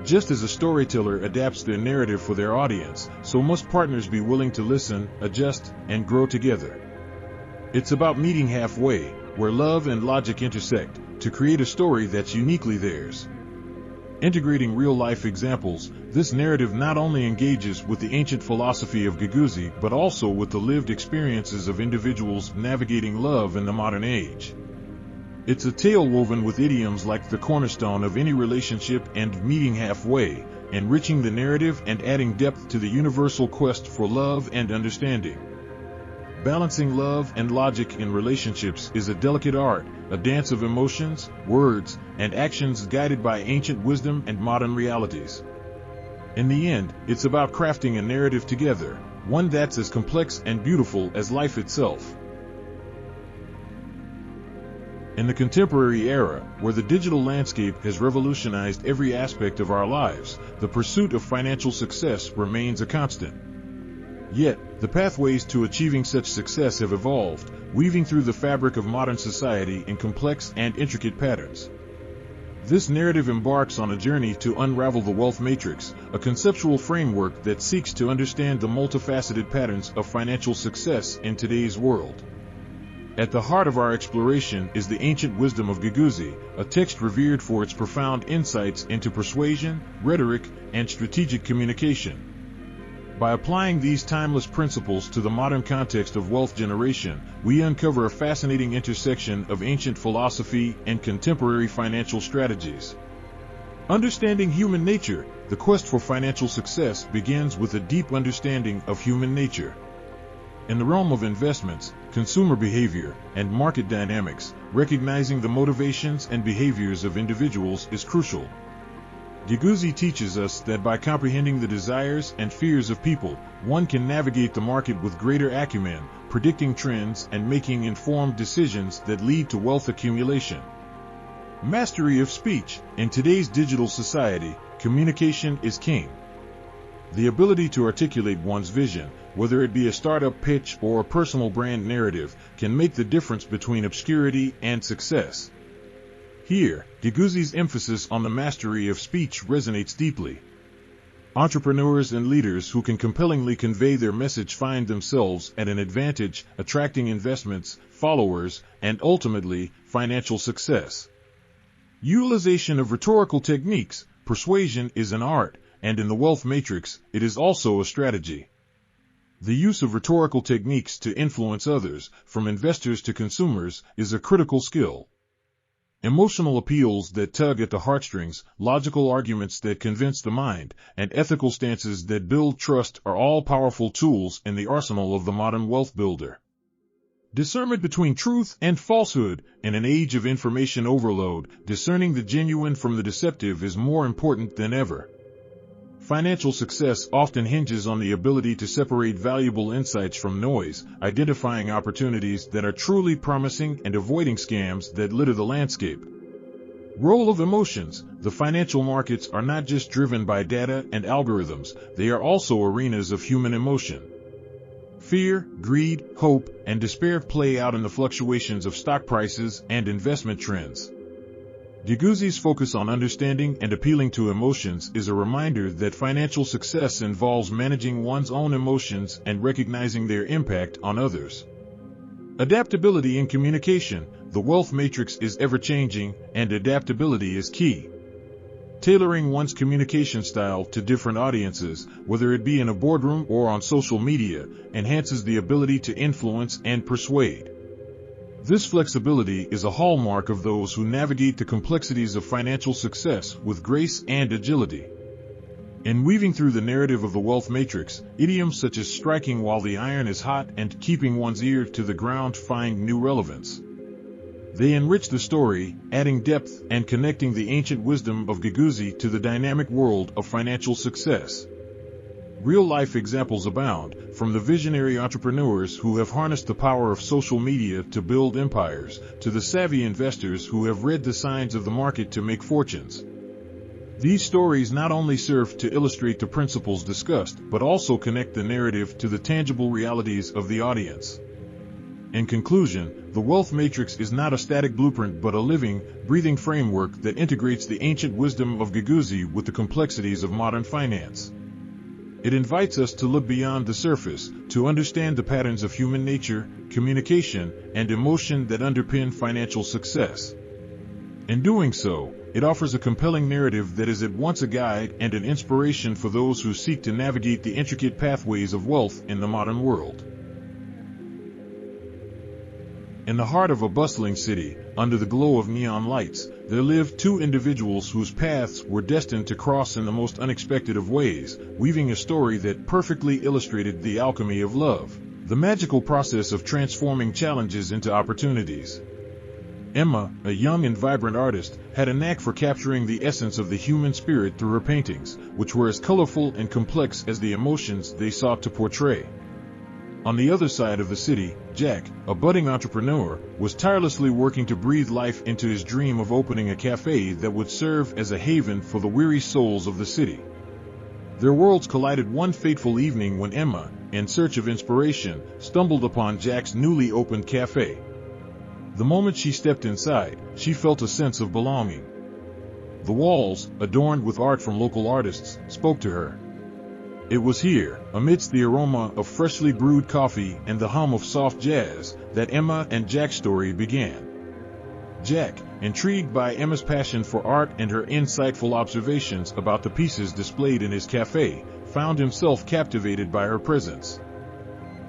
A: Just as a storyteller adapts their narrative for their audience, so must partners be willing to listen, adjust, and grow together. It's about meeting halfway, where love and logic intersect, to create a story that's uniquely theirs. Integrating real-life examples, this narrative not only engages with the ancient philosophy of Guiguzi but also with the lived experiences of individuals navigating love in the modern age. It's a tale woven with idioms like the cornerstone of any relationship and meeting halfway, enriching the narrative and adding depth to the universal quest for love and understanding. Balancing love and logic in relationships is a delicate art, a dance of emotions, words, and actions guided by ancient wisdom and modern realities. In the end, it's about crafting a narrative together, one that's as complex and beautiful as life itself. In the contemporary era, where the digital landscape has revolutionized every aspect of our lives, the pursuit of financial success remains a constant. Yet, the pathways to achieving such success have evolved, weaving through the fabric of modern society in complex and intricate patterns. This narrative embarks on a journey to unravel the wealth matrix, a conceptual framework that seeks to understand the multifaceted patterns of financial success in today's world. At the heart of our exploration is the ancient wisdom of Guiguzi, a text revered for its profound insights into persuasion, rhetoric, and strategic communication. By applying these timeless principles to the modern context of wealth generation, we uncover a fascinating intersection of ancient philosophy and contemporary financial strategies. Understanding human nature, the quest for financial success begins with a deep understanding of human nature. In the realm of investments, consumer behavior, and market dynamics, recognizing the motivations and behaviors of individuals is crucial. Guiguzi teaches us that by comprehending the desires and fears of people, one can navigate the market with greater acumen, predicting trends and making informed decisions that lead to wealth accumulation. Mastery of speech. In today's digital society, communication is king. The ability to articulate one's vision, whether it be a startup pitch or a personal brand narrative, can make the difference between obscurity and success. Here, Guiguzi's emphasis on the mastery of speech resonates deeply. Entrepreneurs and leaders who can compellingly convey their message find themselves at an advantage, attracting investments, followers, and ultimately, financial success. Utilization of rhetorical techniques. Persuasion is an art, and in the wealth matrix, it is also a strategy. The use of rhetorical techniques to influence others, from investors to consumers, is a critical skill. Emotional appeals that tug at the heartstrings, logical arguments that convince the mind, and ethical stances that build trust are all powerful tools in the arsenal of the modern wealth builder. Discernment between truth and falsehood. In an age of information overload, discerning the genuine from the deceptive is more important than ever. Financial success often hinges on the ability to separate valuable insights from noise, identifying opportunities that are truly promising and avoiding scams that litter the landscape. Role of emotions. The financial markets are not just driven by data and algorithms, they are also arenas of human emotion. Fear, greed, hope, and despair play out in the fluctuations of stock prices and investment trends. Guiguzi's focus on understanding and appealing to emotions is a reminder that financial success involves managing one's own emotions and recognizing their impact on others. Adaptability in communication. The wealth matrix is ever-changing, and adaptability is key. Tailoring one's communication style to different audiences, whether it be in a boardroom or on social media, enhances the ability to influence and persuade. This flexibility is a hallmark of those who navigate the complexities of financial success with grace and agility. In weaving through the narrative of the wealth matrix, idioms such as striking while the iron is hot and keeping one's ear to the ground find new relevance. They enrich the story, adding depth and connecting the ancient wisdom of Guiguzi to the dynamic world of financial success. Real-life examples abound, from the visionary entrepreneurs who have harnessed the power of social media to build empires, to the savvy investors who have read the signs of the market to make fortunes. These stories not only serve to illustrate the principles discussed, but also connect the narrative to the tangible realities of the audience. In conclusion, the wealth matrix is not a static blueprint but a living, breathing framework that integrates the ancient wisdom of Guiguzi with the complexities of modern finance. It invites us to look beyond the surface, to understand the patterns of human nature, communication, and emotion that underpin financial success. In doing so, it offers a compelling narrative that is at once a guide and an inspiration for those who seek to navigate the intricate pathways of wealth in the modern world. In the heart of a bustling city, under the glow of neon lights, there lived two individuals whose paths were destined to cross in the most unexpected of ways, weaving a story that perfectly illustrated the alchemy of love, the magical process of transforming challenges into opportunities. Emma, a young and vibrant artist, had a knack for capturing the essence of the human spirit through her paintings, which were as colorful and complex as the emotions they sought to portray. On the other side of the city, Jack, a budding entrepreneur, was tirelessly working to breathe life into his dream of opening a cafe that would serve as a haven for the weary souls of the city. Their worlds collided one fateful evening when Emma, in search of inspiration, stumbled upon Jack's newly opened cafe. The moment she stepped inside, she felt a sense of belonging. The walls, adorned with art from local artists, spoke to her. It was here, amidst the aroma of freshly brewed coffee and the hum of soft jazz, that Emma and Jack's story began. Jack, intrigued by Emma's passion for art and her insightful observations about the pieces displayed in his cafe, found himself captivated by her presence.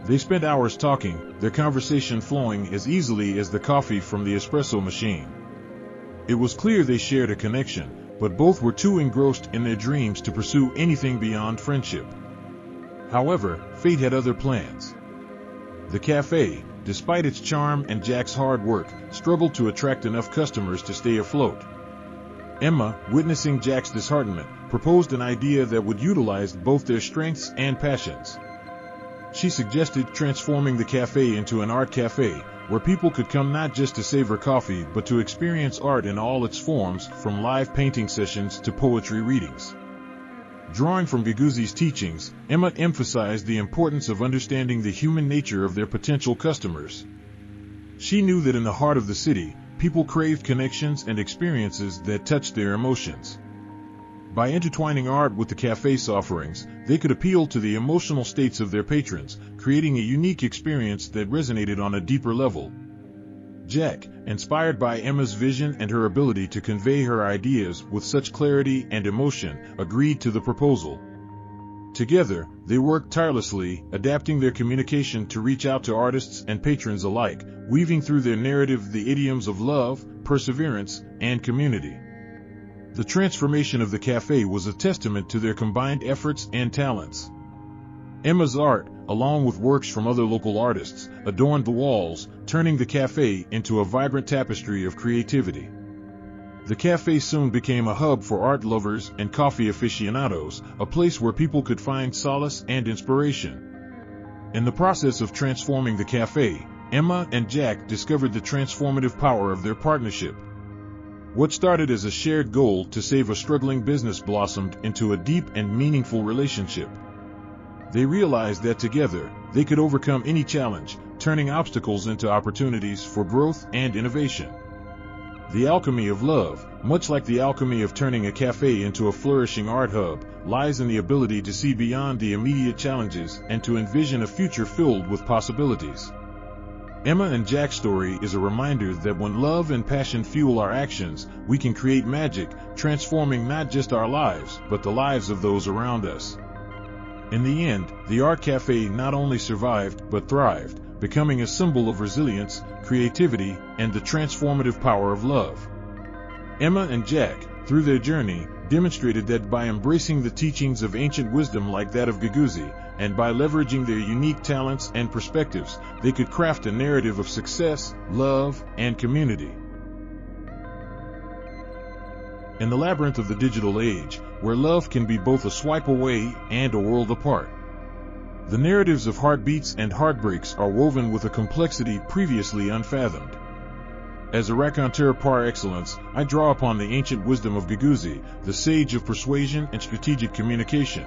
A: They spent hours talking, their conversation flowing as easily as the coffee from the espresso machine. It was clear they shared a connection, but both were too engrossed in their dreams to pursue anything beyond friendship. However, fate had other plans. The cafe, despite its charm and Jack's hard work, struggled to attract enough customers to stay afloat. Emma, witnessing Jack's disheartenment, proposed an idea that would utilize both their strengths and passions. She suggested transforming the cafe into an art cafe, where people could come not just to savor coffee but to experience art in all its forms, from live painting sessions to poetry readings. Drawing from Guiguzi's teachings, Emma emphasized the importance of understanding the human nature of their potential customers. She knew that in the heart of the city, people craved connections and experiences that touched their emotions. By intertwining art with the cafe's offerings, they could appeal to the emotional states of their patrons, creating a unique experience that resonated on a deeper level. Jack, inspired by Emma's vision and her ability to convey her ideas with such clarity and emotion, agreed to the proposal. Together, they worked tirelessly, adapting their communication to reach out to artists and patrons alike, weaving through their narrative the idioms of love, perseverance, and community. The transformation of the cafe was a testament to their combined efforts and talents. Emma's art, along with works from other local artists, adorned the walls, turning the cafe into a vibrant tapestry of creativity. The cafe soon became a hub for art lovers and coffee aficionados, a place where people could find solace and inspiration. In the process of transforming the cafe, Emma and Jack discovered the transformative power of their partnership. What started as a shared goal to save a struggling business blossomed into a deep and meaningful relationship. They realized that together, they could overcome any challenge, turning obstacles into opportunities for growth and innovation. The alchemy of love, much like the alchemy of turning a cafe into a flourishing art hub, lies in the ability to see beyond the immediate challenges and to envision a future filled with possibilities. Emma and Jack's story is a reminder that when love and passion fuel our actions, we can create magic, transforming not just our lives, but the lives of those around us. In the end, the art cafe not only survived, but thrived, becoming a symbol of resilience, creativity, and the transformative power of love. Emma and Jack, through their journey, demonstrated that by embracing the teachings of ancient wisdom like that of Guiguzi, and by leveraging their unique talents and perspectives, they could craft a narrative of success, love, and community. In the labyrinth of the digital age, where love can be both a swipe away and a world apart, the narratives of heartbeats and heartbreaks are woven with a complexity previously unfathomed. As a raconteur par excellence, I draw upon the ancient wisdom of Guiguzi, the sage of persuasion and strategic communication,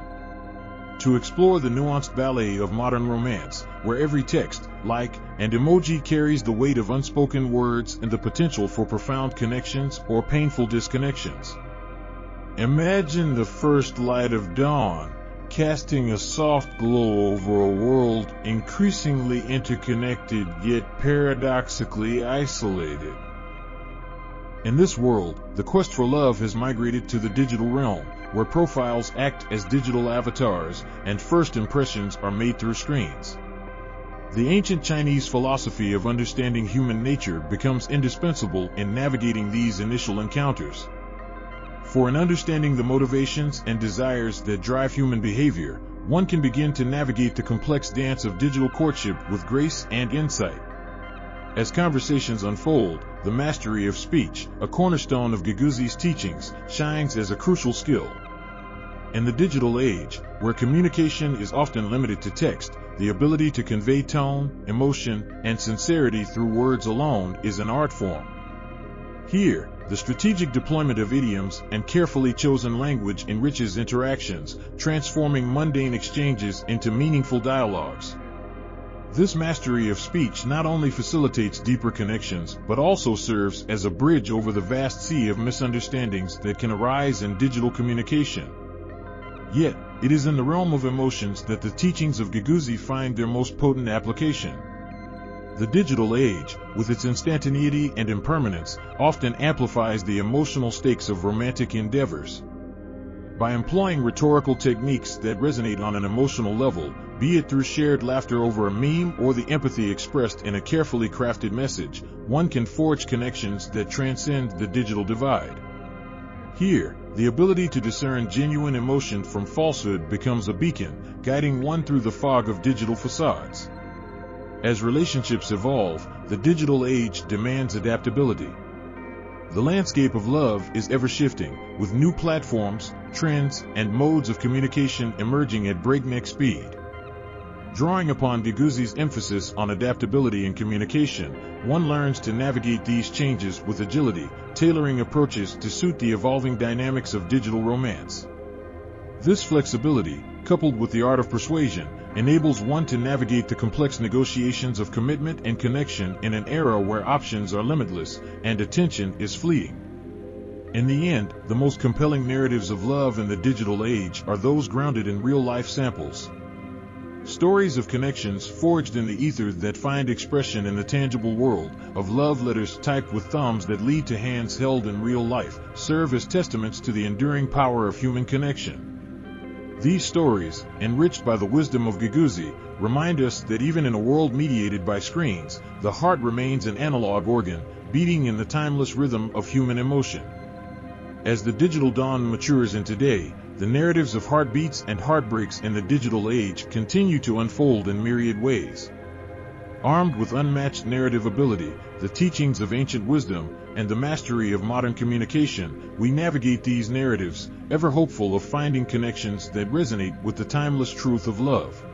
A: to explore the nuanced ballet of modern romance, where every text, like, and emoji carries the weight of unspoken words and the potential for profound connections or painful disconnections. Imagine the first light of dawn, casting a soft glow over a world increasingly interconnected yet paradoxically isolated. In this world, the quest for love has migrated to the digital realm, where profiles act as digital avatars and first impressions are made through screens. The ancient Chinese philosophy of understanding human nature becomes indispensable in navigating these initial encounters. For in understanding the motivations and desires that drive human behavior, one can begin to navigate the complex dance of digital courtship with grace and insight. As conversations unfold, the mastery of speech, a cornerstone of Guiguzi's teachings, shines as a crucial skill. In the digital age, where communication is often limited to text, the ability to convey tone, emotion, and sincerity through words alone is an art form. Here, the strategic deployment of idioms and carefully chosen language enriches interactions, transforming mundane exchanges into meaningful dialogues. This mastery of speech not only facilitates deeper connections, but also serves as a bridge over the vast sea of misunderstandings that can arise in digital communication. Yet, it is in the realm of emotions that the teachings of Guiguzi find their most potent application. The digital age, with its instantaneity and impermanence, often amplifies the emotional stakes of romantic endeavors. By employing rhetorical techniques that resonate on an emotional level, be it through shared laughter over a meme or the empathy expressed in a carefully crafted message, one can forge connections that transcend the digital divide. Here, the ability to discern genuine emotion from falsehood becomes a beacon, guiding one through the fog of digital facades. As relationships evolve, the digital age demands adaptability. The landscape of love is ever-shifting, with new platforms, trends, and modes of communication emerging at breakneck speed. Drawing upon Guiguzi's emphasis on adaptability in communication, one learns to navigate these changes with agility, tailoring approaches to suit the evolving dynamics of digital romance. This flexibility, coupled with the art of persuasion, enables one to navigate the complex negotiations of commitment and connection in an era where options are limitless and attention is fleeting. In the end, the most compelling narratives of love in the digital age are those grounded in real-life samples. Stories of connections forged in the ether that find expression in the tangible world, of love letters typed with thumbs that lead to hands held in real life, serve as testaments to the enduring power of human connection. These stories, enriched by the wisdom of Guiguzi, remind us that even in a world mediated by screens, the heart remains an analog organ, beating in the timeless rhythm of human emotion. As the digital dawn matures in today, the narratives of heartbeats and heartbreaks in the digital age continue to unfold in myriad ways. Armed with unmatched narrative ability, the teachings of ancient wisdom, and the mastery of modern communication, we navigate these narratives, ever hopeful of finding connections that resonate with the timeless truth of love.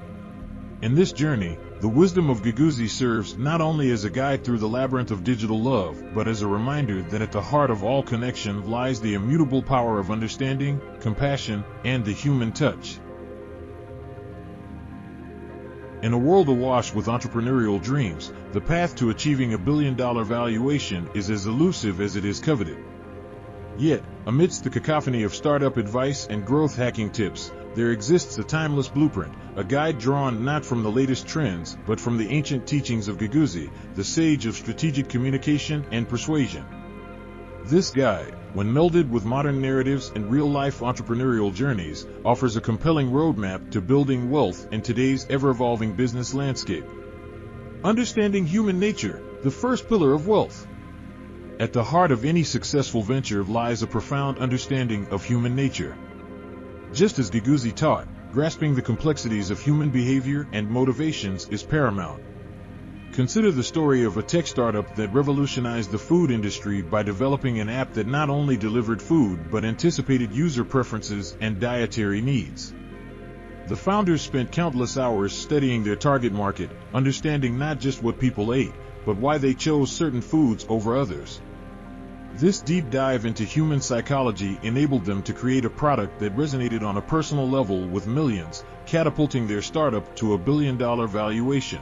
A: In this journey, the wisdom of Guiguzi serves not only as a guide through the labyrinth of digital love, but as a reminder that at the heart of all connection lies the immutable power of understanding, compassion, and the human touch. In a world awash with entrepreneurial dreams, the path to achieving $1 billion valuation is as elusive as it is coveted. Yet, amidst the cacophony of startup advice and growth hacking tips, there exists a timeless blueprint, a guide drawn not from the latest trends, but from the ancient teachings of Guiguzi, the sage of strategic communication and persuasion. This guide, when melded with modern narratives and real-life entrepreneurial journeys, offers a compelling roadmap to building wealth in today's ever-evolving business landscape. Understanding human nature, the first pillar of wealth. At the heart of any successful venture lies a profound understanding of human nature. Just as Guiguzi taught, grasping the complexities of human behavior and motivations is paramount. Consider the story of a tech startup that revolutionized the food industry by developing an app that not only delivered food but anticipated user preferences and dietary needs. The founders spent countless hours studying their target market, understanding not just what people ate, but why they chose certain foods over others. This deep dive into human psychology enabled them to create a product that resonated on a personal level with millions, catapulting their startup to $1 billion valuation.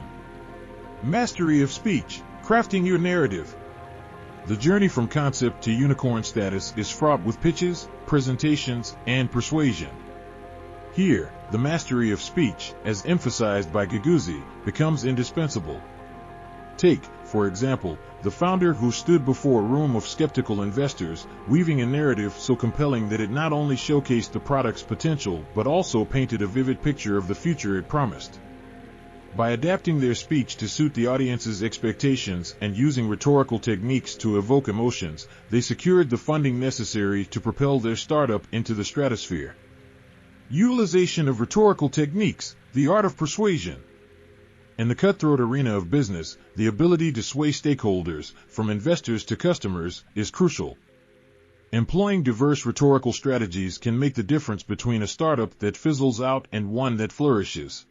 A: Mastery of speech, crafting your narrative. The journey from concept to unicorn status is fraught with pitches, presentations, and persuasion. Here, the mastery of speech, as emphasized by Guiguzi, becomes indispensable. Take, for example, the founder who stood before a room of skeptical investors, weaving a narrative so compelling that it not only showcased the product's potential but also painted a vivid picture of the future it promised. By adapting their speech to suit the audience's expectations and using rhetorical techniques to evoke emotions, they secured the funding necessary to propel their startup into the stratosphere. Utilization of rhetorical techniques, the art of persuasion. In the cutthroat arena of business, the ability to sway stakeholders, from investors to customers, is crucial. Employing diverse rhetorical strategies can make the difference between a startup that fizzles out and one that flourishes.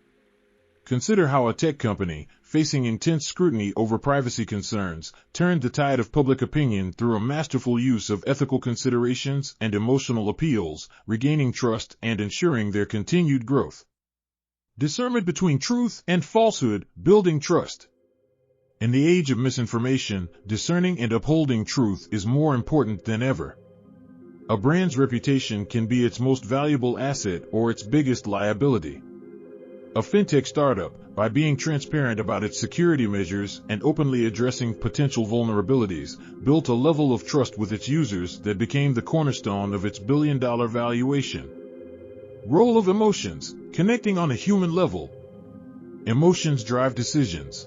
A: Consider how a tech company, facing intense scrutiny over privacy concerns, turned the tide of public opinion through a masterful use of ethical considerations and emotional appeals, regaining trust and ensuring their continued growth. Discernment between truth and falsehood, building trust. In the age of misinformation, discerning and upholding truth is more important than ever. A brand's reputation can be its most valuable asset or its biggest liability. A fintech startup, by being transparent about its security measures and openly addressing potential vulnerabilities, built a level of trust with its users that became the cornerstone of its billion-dollar valuation. Role of emotions, connecting on a human level. Emotions drive decisions.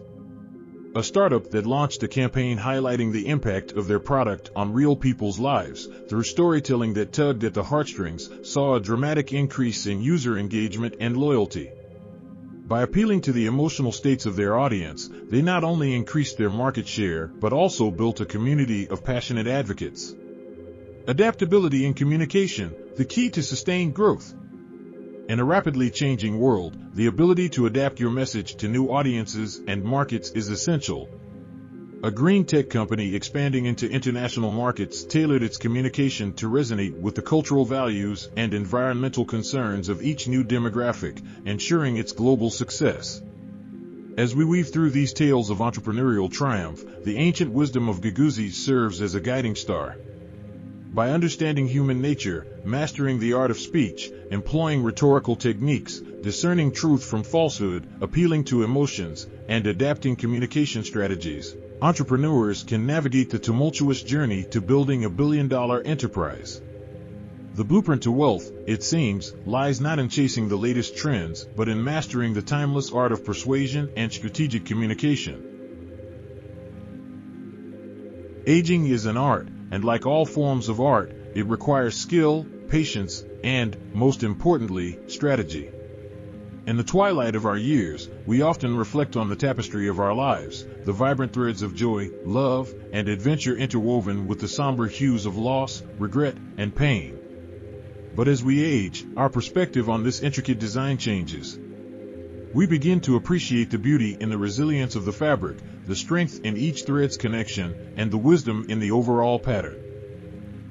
A: A startup that launched a campaign highlighting the impact of their product on real people's lives, through storytelling that tugged at the heartstrings, saw a dramatic increase in user engagement and loyalty. By appealing to the emotional states of their audience, they not only increased their market share, but also built a community of passionate advocates. Adaptability in communication, the key to sustained growth. In a rapidly changing world, the ability to adapt your message to new audiences and markets is essential. A green tech company expanding into international markets tailored its communication to resonate with the cultural values and environmental concerns of each new demographic, ensuring its global success. As we weave through these tales of entrepreneurial triumph, the ancient wisdom of Guiguzi serves as a guiding star. By understanding human nature, mastering the art of speech, employing rhetorical techniques, discerning truth from falsehood, appealing to emotions, and adapting communication strategies, entrepreneurs can navigate the tumultuous journey to building a billion-dollar enterprise. The blueprint to wealth, it seems, lies not in chasing the latest trends, but in mastering the timeless art of persuasion and strategic communication. Aging is an art, and like all forms of art, it requires skill, patience, and, most importantly, strategy. In the twilight of our years, we often reflect on the tapestry of our lives, the vibrant threads of joy, love, and adventure interwoven with the somber hues of loss, regret, and pain. But as we age, our perspective on this intricate design changes. We begin to appreciate the beauty in the resilience of the fabric, the strength in each thread's connection, and the wisdom in the overall pattern.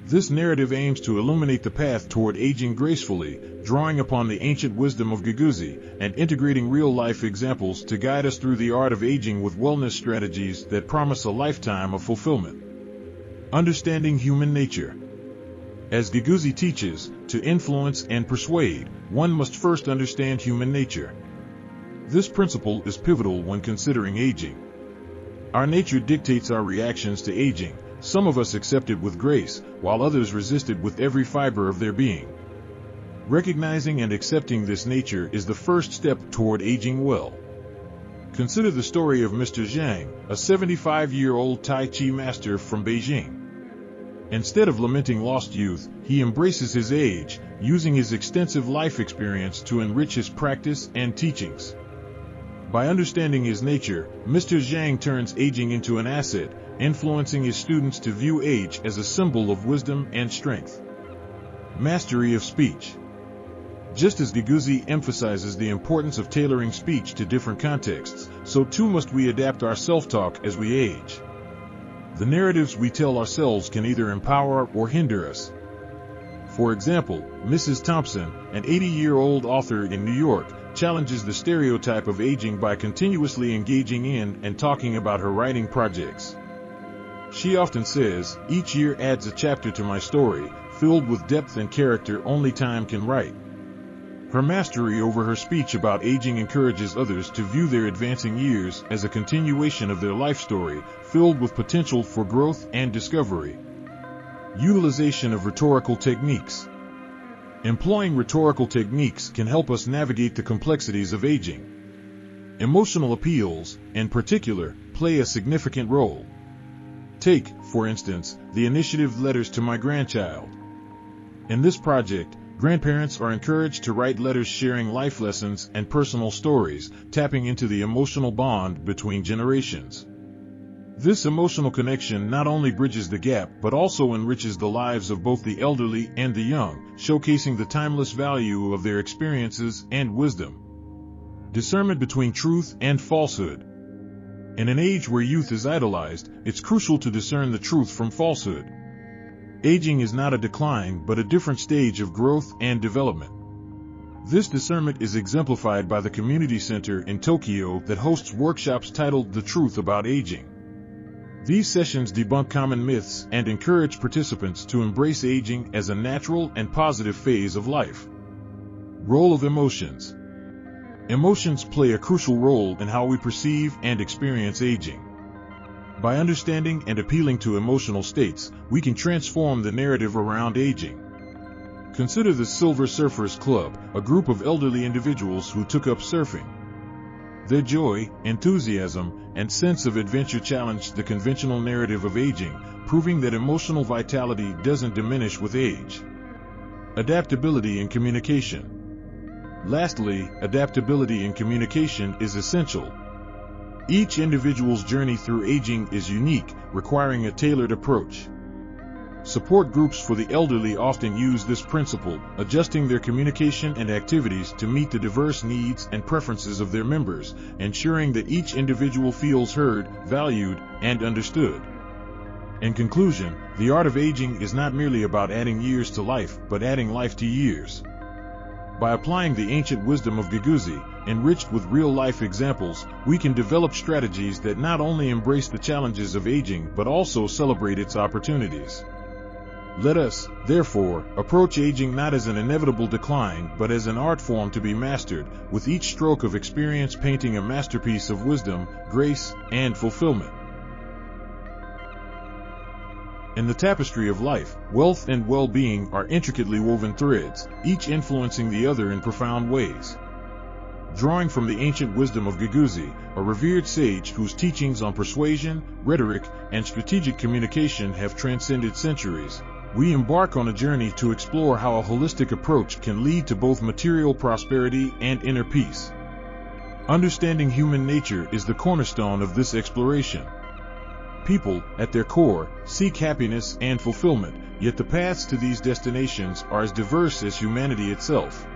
A: This narrative aims to illuminate the path toward aging gracefully, drawing upon the ancient wisdom of Guiguzi and integrating real-life examples to guide us through the art of aging with wellness strategies that promise a lifetime of fulfillment. Understanding human nature. As Guiguzi teaches, to influence and persuade, one must first understand human nature. This principle is pivotal when considering aging. Our nature dictates our reactions to aging. Some of us accept it with grace, while others resist it with every fiber of their being. Recognizing and accepting this nature is the first step toward aging well. Consider the story of Mr. Zhang, a 75-year-old Tai Chi master from Beijing. Instead of lamenting lost youth, he embraces his age, using his extensive life experience to enrich his practice and teachings. By understanding his nature, Mr. Zhang turns aging into an asset, influencing his students to view age as a symbol of wisdom and strength. Mastery of speech. Just as Guiguzi emphasizes the importance of tailoring speech to different contexts, so too must we adapt our self-talk as we age. The narratives we tell ourselves can either empower or hinder us. For example, Mrs. Thompson, an 80-year-old author in New York, challenges the stereotype of aging by continuously engaging in and talking about her writing projects. She often says, "Each year adds a chapter to my story, filled with depth and character only time can write." Her mastery over her speech about aging encourages others to view their advancing years as a continuation of their life story, filled with potential for growth and discovery. Utilization of rhetorical techniques. Employing rhetorical techniques can help us navigate the complexities of aging. Emotional appeals, in particular, play a significant role. Take, for instance, the initiative Letters to My Grandchild. In this project, Grandparents are encouraged to write letters sharing life lessons and personal stories, tapping into the emotional bond between generations. This emotional connection not only bridges the gap but also enriches the lives of both the elderly and the young, showcasing the timeless value of their experiences and wisdom. Discernment between truth and falsehood. In an age where youth is idolized, it's crucial to discern the truth from falsehood. Aging is not a decline but a different stage of growth and development. This discernment is exemplified by the community center in Tokyo that hosts workshops titled The Truth About Aging. These sessions debunk common myths and encourage participants to embrace aging as a natural and positive phase of life. Role of emotions. Emotions play a crucial role in how we perceive and experience aging. By understanding and appealing to emotional states, we can transform the narrative around aging. Consider the Silver Surfers Club, a group of elderly individuals who took up surfing. Their joy, enthusiasm, and sense of adventure challenged the conventional narrative of aging, proving that emotional vitality doesn't diminish with age. Adaptability in communication. Lastly, adaptability in communication is essential. Each individual's journey through aging is unique, requiring a tailored approach. Support groups for the elderly often use this principle, adjusting their communication and activities to meet the diverse needs and preferences of their members, ensuring that each individual feels heard, valued, and understood. In conclusion, the art of aging is not merely about adding years to life, but adding life to years. By applying the ancient wisdom of Guiguzi, enriched with real-life examples, we can develop strategies that not only embrace the challenges of aging but also celebrate its opportunities. Let us, therefore, approach aging not as an inevitable decline but as an art form to be mastered, with each stroke of experience painting a masterpiece of wisdom, grace, and fulfillment. In the tapestry of life, wealth and well-being are intricately woven threads, each influencing the other in profound ways. Drawing from the ancient wisdom of Guiguzi, a revered sage whose teachings on persuasion, rhetoric, and strategic communication have transcended centuries, we embark on a journey to explore how a holistic approach can lead to both material prosperity and inner peace. Understanding human nature is the cornerstone of this exploration. People, at their core, seek happiness and fulfillment, yet the paths to these destinations are as diverse as humanity itself.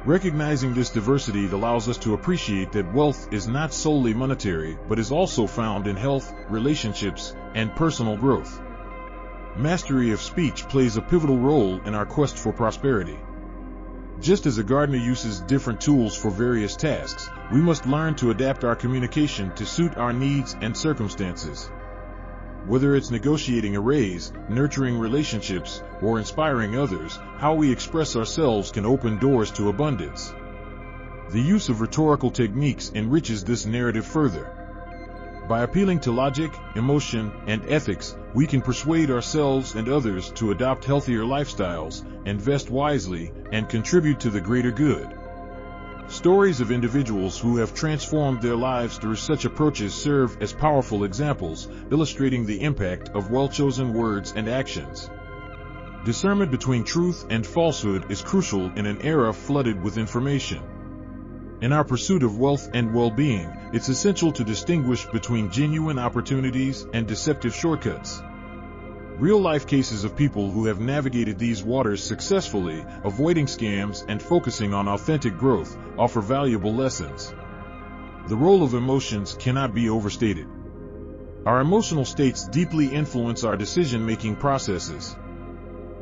A: Recognizing this diversity allows us to appreciate that wealth is not solely monetary but is also found in health, relationships, and personal growth. Mastery of speech plays a pivotal role in our quest for prosperity. Just as a gardener uses different tools for various tasks, we must learn to adapt our communication to suit our needs and circumstances. Whether it's negotiating a raise, nurturing relationships, or inspiring others, how we express ourselves can open doors to abundance. The use of rhetorical techniques enriches this narrative further. By appealing to logic, emotion, and ethics, we can persuade ourselves and others to adopt healthier lifestyles, invest wisely, and contribute to the greater good. Stories of individuals who have transformed their lives through such approaches serve as powerful examples, illustrating the impact of well-chosen words and actions. Discernment between truth and falsehood is crucial in an era flooded with information. In our pursuit of wealth and well-being, it's essential to distinguish between genuine opportunities and deceptive shortcuts. Real-life cases of people who have navigated these waters successfully, avoiding scams and focusing on authentic growth, offer valuable lessons. The role of emotions cannot be overstated. Our emotional states deeply influence our decision-making processes.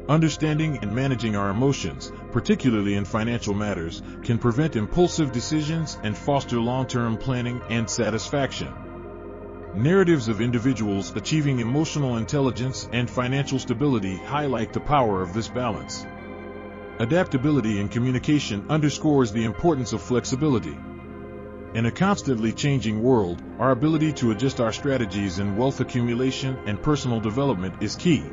A: Understanding and managing our emotions, particularly in financial matters, can prevent impulsive decisions and foster long-term planning and satisfaction. Narratives of individuals achieving emotional intelligence and financial stability highlight the power of this balance. Adaptability in communication underscores the importance of flexibility. In a constantly changing world, our ability to adjust our strategies in wealth accumulation and personal development is key.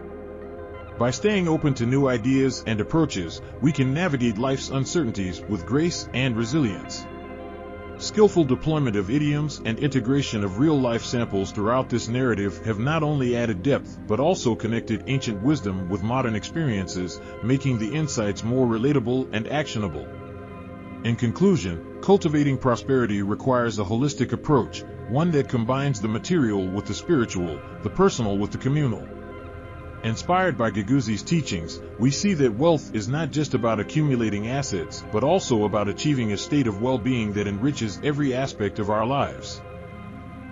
A: By staying open to new ideas and approaches, we can navigate life's uncertainties with grace and resilience. Skillful deployment of idioms and integration of real-life samples throughout this narrative have not only added depth but also connected ancient wisdom with modern experiences, making the insights more relatable and actionable. In conclusion, cultivating prosperity requires a holistic approach, one that combines the material with the spiritual, the personal with the communal. Inspired by Guiguzi's teachings, we see that wealth is not just about accumulating assets, but also about achieving a state of well-being that enriches every aspect of our lives.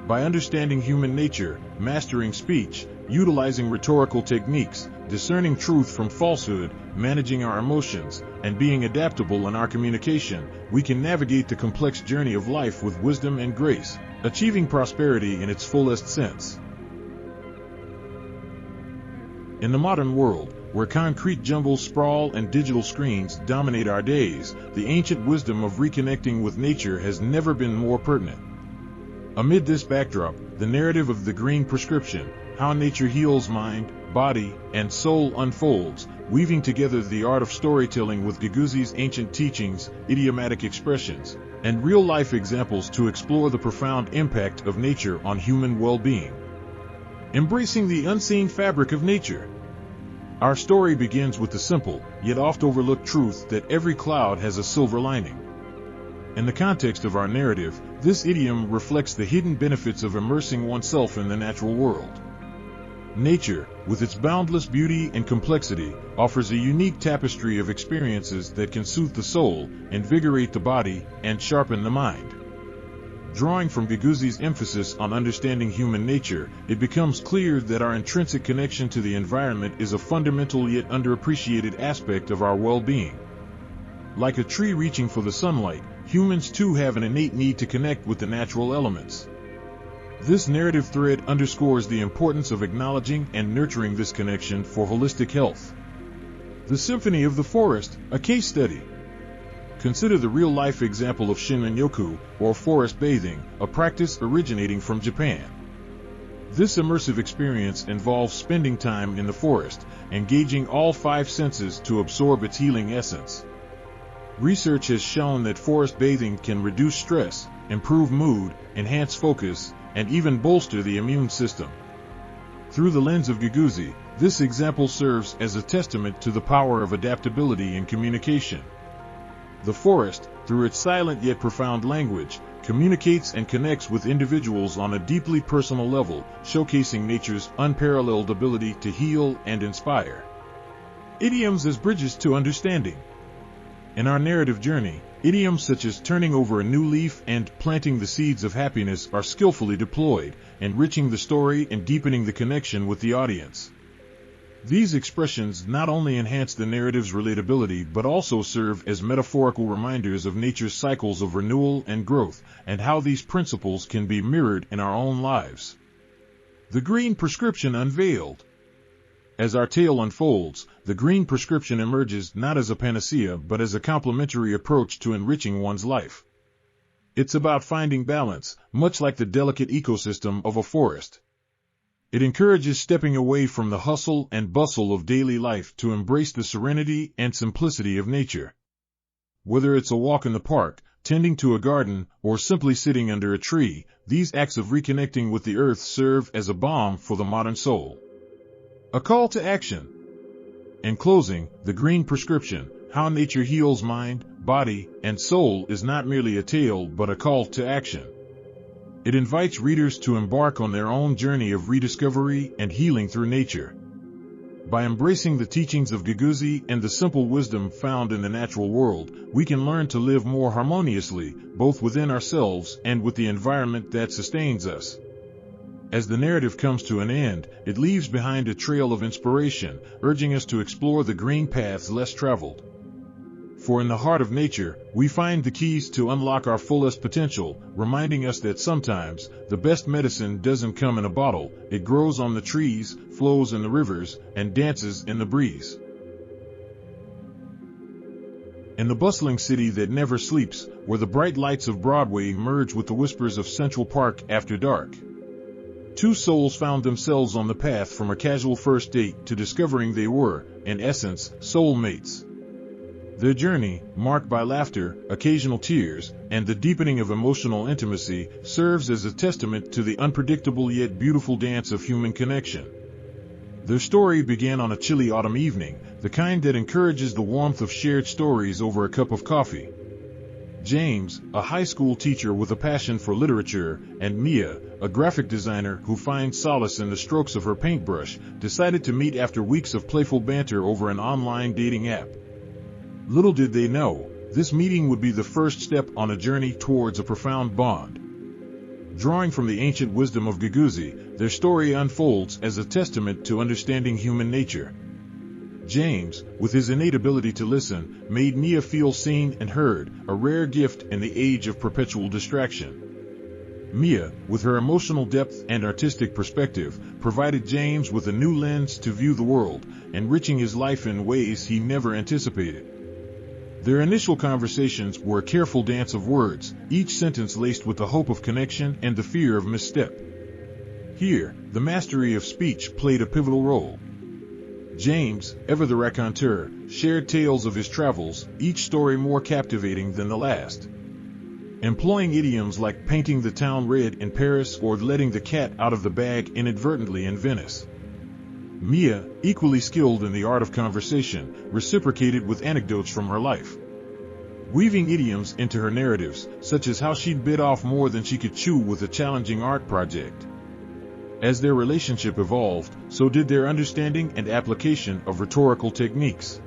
A: By understanding human nature, mastering speech, utilizing rhetorical techniques, discerning truth from falsehood, managing our emotions, and being adaptable in our communication, we can navigate the complex journey of life with wisdom and grace, achieving prosperity in its fullest sense. In the modern world, where concrete jumbles sprawl and digital screens dominate our days, the ancient wisdom of reconnecting with nature has never been more pertinent. Amid this backdrop, the narrative of the Green Prescription, how nature heals mind, body, and soul unfolds, weaving together the art of storytelling with Guiguzi's ancient teachings, idiomatic expressions, and real-life examples to explore the profound impact of nature on human well-being. Embracing the unseen fabric of nature. Our story begins with the simple, yet oft overlooked truth that every cloud has a silver lining. In the context of our narrative, this idiom reflects the hidden benefits of immersing oneself in the natural world. Nature, with its boundless beauty and complexity, offers a unique tapestry of experiences that can soothe the soul, invigorate the body, and sharpen the mind. Drawing from Guiguzi's emphasis on understanding human nature, it becomes clear that our intrinsic connection to the environment is a fundamental yet underappreciated aspect of our well-being. Like a tree reaching for the sunlight, humans too have an innate need to connect with the natural elements. This narrative thread underscores the importance of acknowledging and nurturing this connection for holistic health. The Symphony of the Forest, a case study. Consider the real-life example of Shinrin-yoku, or forest bathing, a practice originating from Japan. This immersive experience involves spending time in the forest, engaging all 5 senses to absorb its healing essence. Research has shown that forest bathing can reduce stress, improve mood, enhance focus, and even bolster the immune system. Through the lens of Guiguzi, this example serves as a testament to the power of adaptability in communication. The forest, through its silent yet profound language, communicates and connects with individuals on a deeply personal level, showcasing nature's unparalleled ability to heal and inspire. Idioms as bridges to understanding. In our narrative journey, idioms such as turning over a new leaf and planting the seeds of happiness are skillfully deployed, enriching the story and deepening the connection with the audience. These expressions not only enhance the narrative's relatability but also serve as metaphorical reminders of nature's cycles of renewal and growth, and how these principles can be mirrored in our own lives. The Green Prescription unveiled. As our tale unfolds, the Green Prescription emerges not as a panacea but as a complementary approach to enriching one's life. It's about finding balance, much like the delicate ecosystem of a forest. It encourages stepping away from the hustle and bustle of daily life to embrace the serenity and simplicity of nature. Whether it's a walk in the park, tending to a garden, or simply sitting under a tree, these acts of reconnecting with the earth serve as a balm for the modern soul. A call to action. In closing, the Green Prescription, how nature heals mind, body, and soul is not merely a tale but a call to action. It invites readers to embark on their own journey of rediscovery and healing through nature. By embracing the teachings of Guiguzi and the simple wisdom found in the natural world, we can learn to live more harmoniously, both within ourselves and with the environment that sustains us. As the narrative comes to an end, it leaves behind a trail of inspiration, urging us to explore the green paths less traveled. For in the heart of nature, we find the keys to unlock our fullest potential, reminding us that sometimes, the best medicine doesn't come in a bottle, it grows on the trees, flows in the rivers, and dances in the breeze. In the bustling city that never sleeps, where the bright lights of Broadway merge with the whispers of Central Park after dark, 2 souls found themselves on the path from a casual first date to discovering they were, in essence, soulmates. Their journey, marked by laughter, occasional tears, and the deepening of emotional intimacy, serves as a testament to the unpredictable yet beautiful dance of human connection. Their story began on a chilly autumn evening, the kind that encourages the warmth of shared stories over a cup of coffee. James, a high school teacher with a passion for literature, and Mia, a graphic designer who finds solace in the strokes of her paintbrush, decided to meet after weeks of playful banter over an online dating app. Little did they know, this meeting would be the first step on a journey towards a profound bond. Drawing from the ancient wisdom of Guiguzi, their story unfolds as a testament to understanding human nature. James, with his innate ability to listen, made Mia feel seen and heard, a rare gift in the age of perpetual distraction. Mia, with her emotional depth and artistic perspective, provided James with a new lens to view the world, enriching his life in ways he never anticipated. Their initial conversations were a careful dance of words, each sentence laced with the hope of connection and the fear of misstep. Here, the mastery of speech played a pivotal role. James, ever the raconteur, shared tales of his travels, each story more captivating than the last. Employing idioms like painting the town red in Paris or letting the cat out of the bag inadvertently in Venice. Mia, equally skilled in the art of conversation, reciprocated with anecdotes from her life. Weaving idioms into her narratives, such as how she'd bit off more than she could chew with a challenging art project. As their relationship evolved, so did their understanding and application of rhetorical techniques.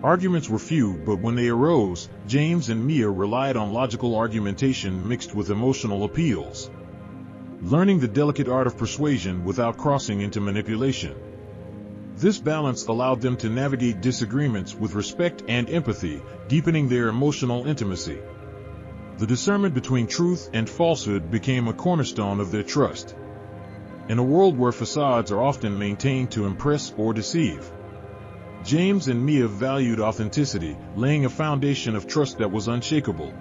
A: Arguments were few, but when they arose, James and Mia relied on logical argumentation mixed with emotional appeals, learning the delicate art of persuasion without crossing into manipulation. This balance allowed them to navigate disagreements with respect and empathy, deepening their emotional intimacy. The discernment between truth and falsehood became a cornerstone of their trust. In a world where facades are often maintained to impress or deceive, James and Mia valued authenticity, laying a foundation of trust that was unshakable.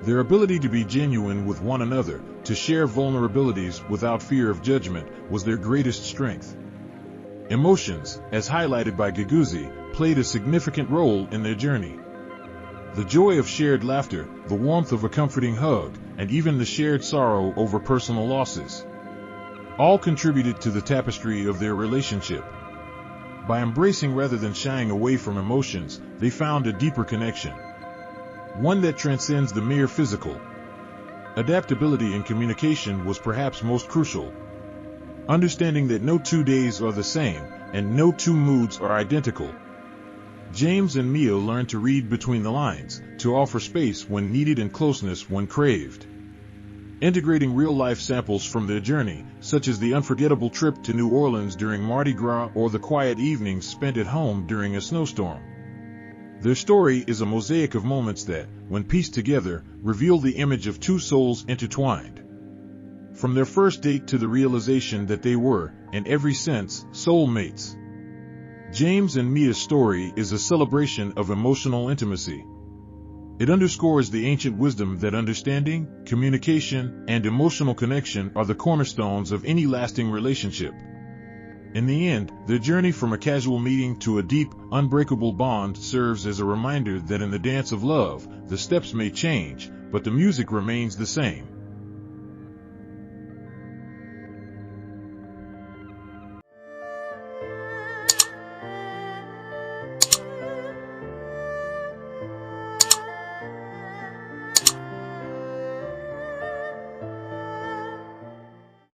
A: Their ability to be genuine with one another, to share vulnerabilities without fear of judgment, was their greatest strength. Emotions, as highlighted by Guiguzi, played a significant role in their journey. The joy of shared laughter, the warmth of a comforting hug, and even the shared sorrow over personal losses, all contributed to the tapestry of their relationship. By embracing rather than shying away from emotions, they found a deeper connection, one that transcends the mere physical. Adaptability in communication was perhaps most crucial. Understanding that no 2 days are the same, and no two moods are identical. James and Mia learned to read between the lines, to offer space when needed and closeness when craved. Integrating real-life samples from their journey, such as the unforgettable trip to New Orleans during Mardi Gras or the quiet evenings spent at home during a snowstorm. Their story is a mosaic of moments that, when pieced together, reveal the image of two souls intertwined. From their first date to the realization that they were, in every sense, soulmates. James and Mia's story is a celebration of emotional intimacy. It underscores the ancient wisdom that understanding, communication, and emotional connection are the cornerstones of any lasting relationship. In the end, their journey from a casual meeting to a deep, unbreakable bond serves as a reminder that in the dance of love, the steps may change, but the music remains the same.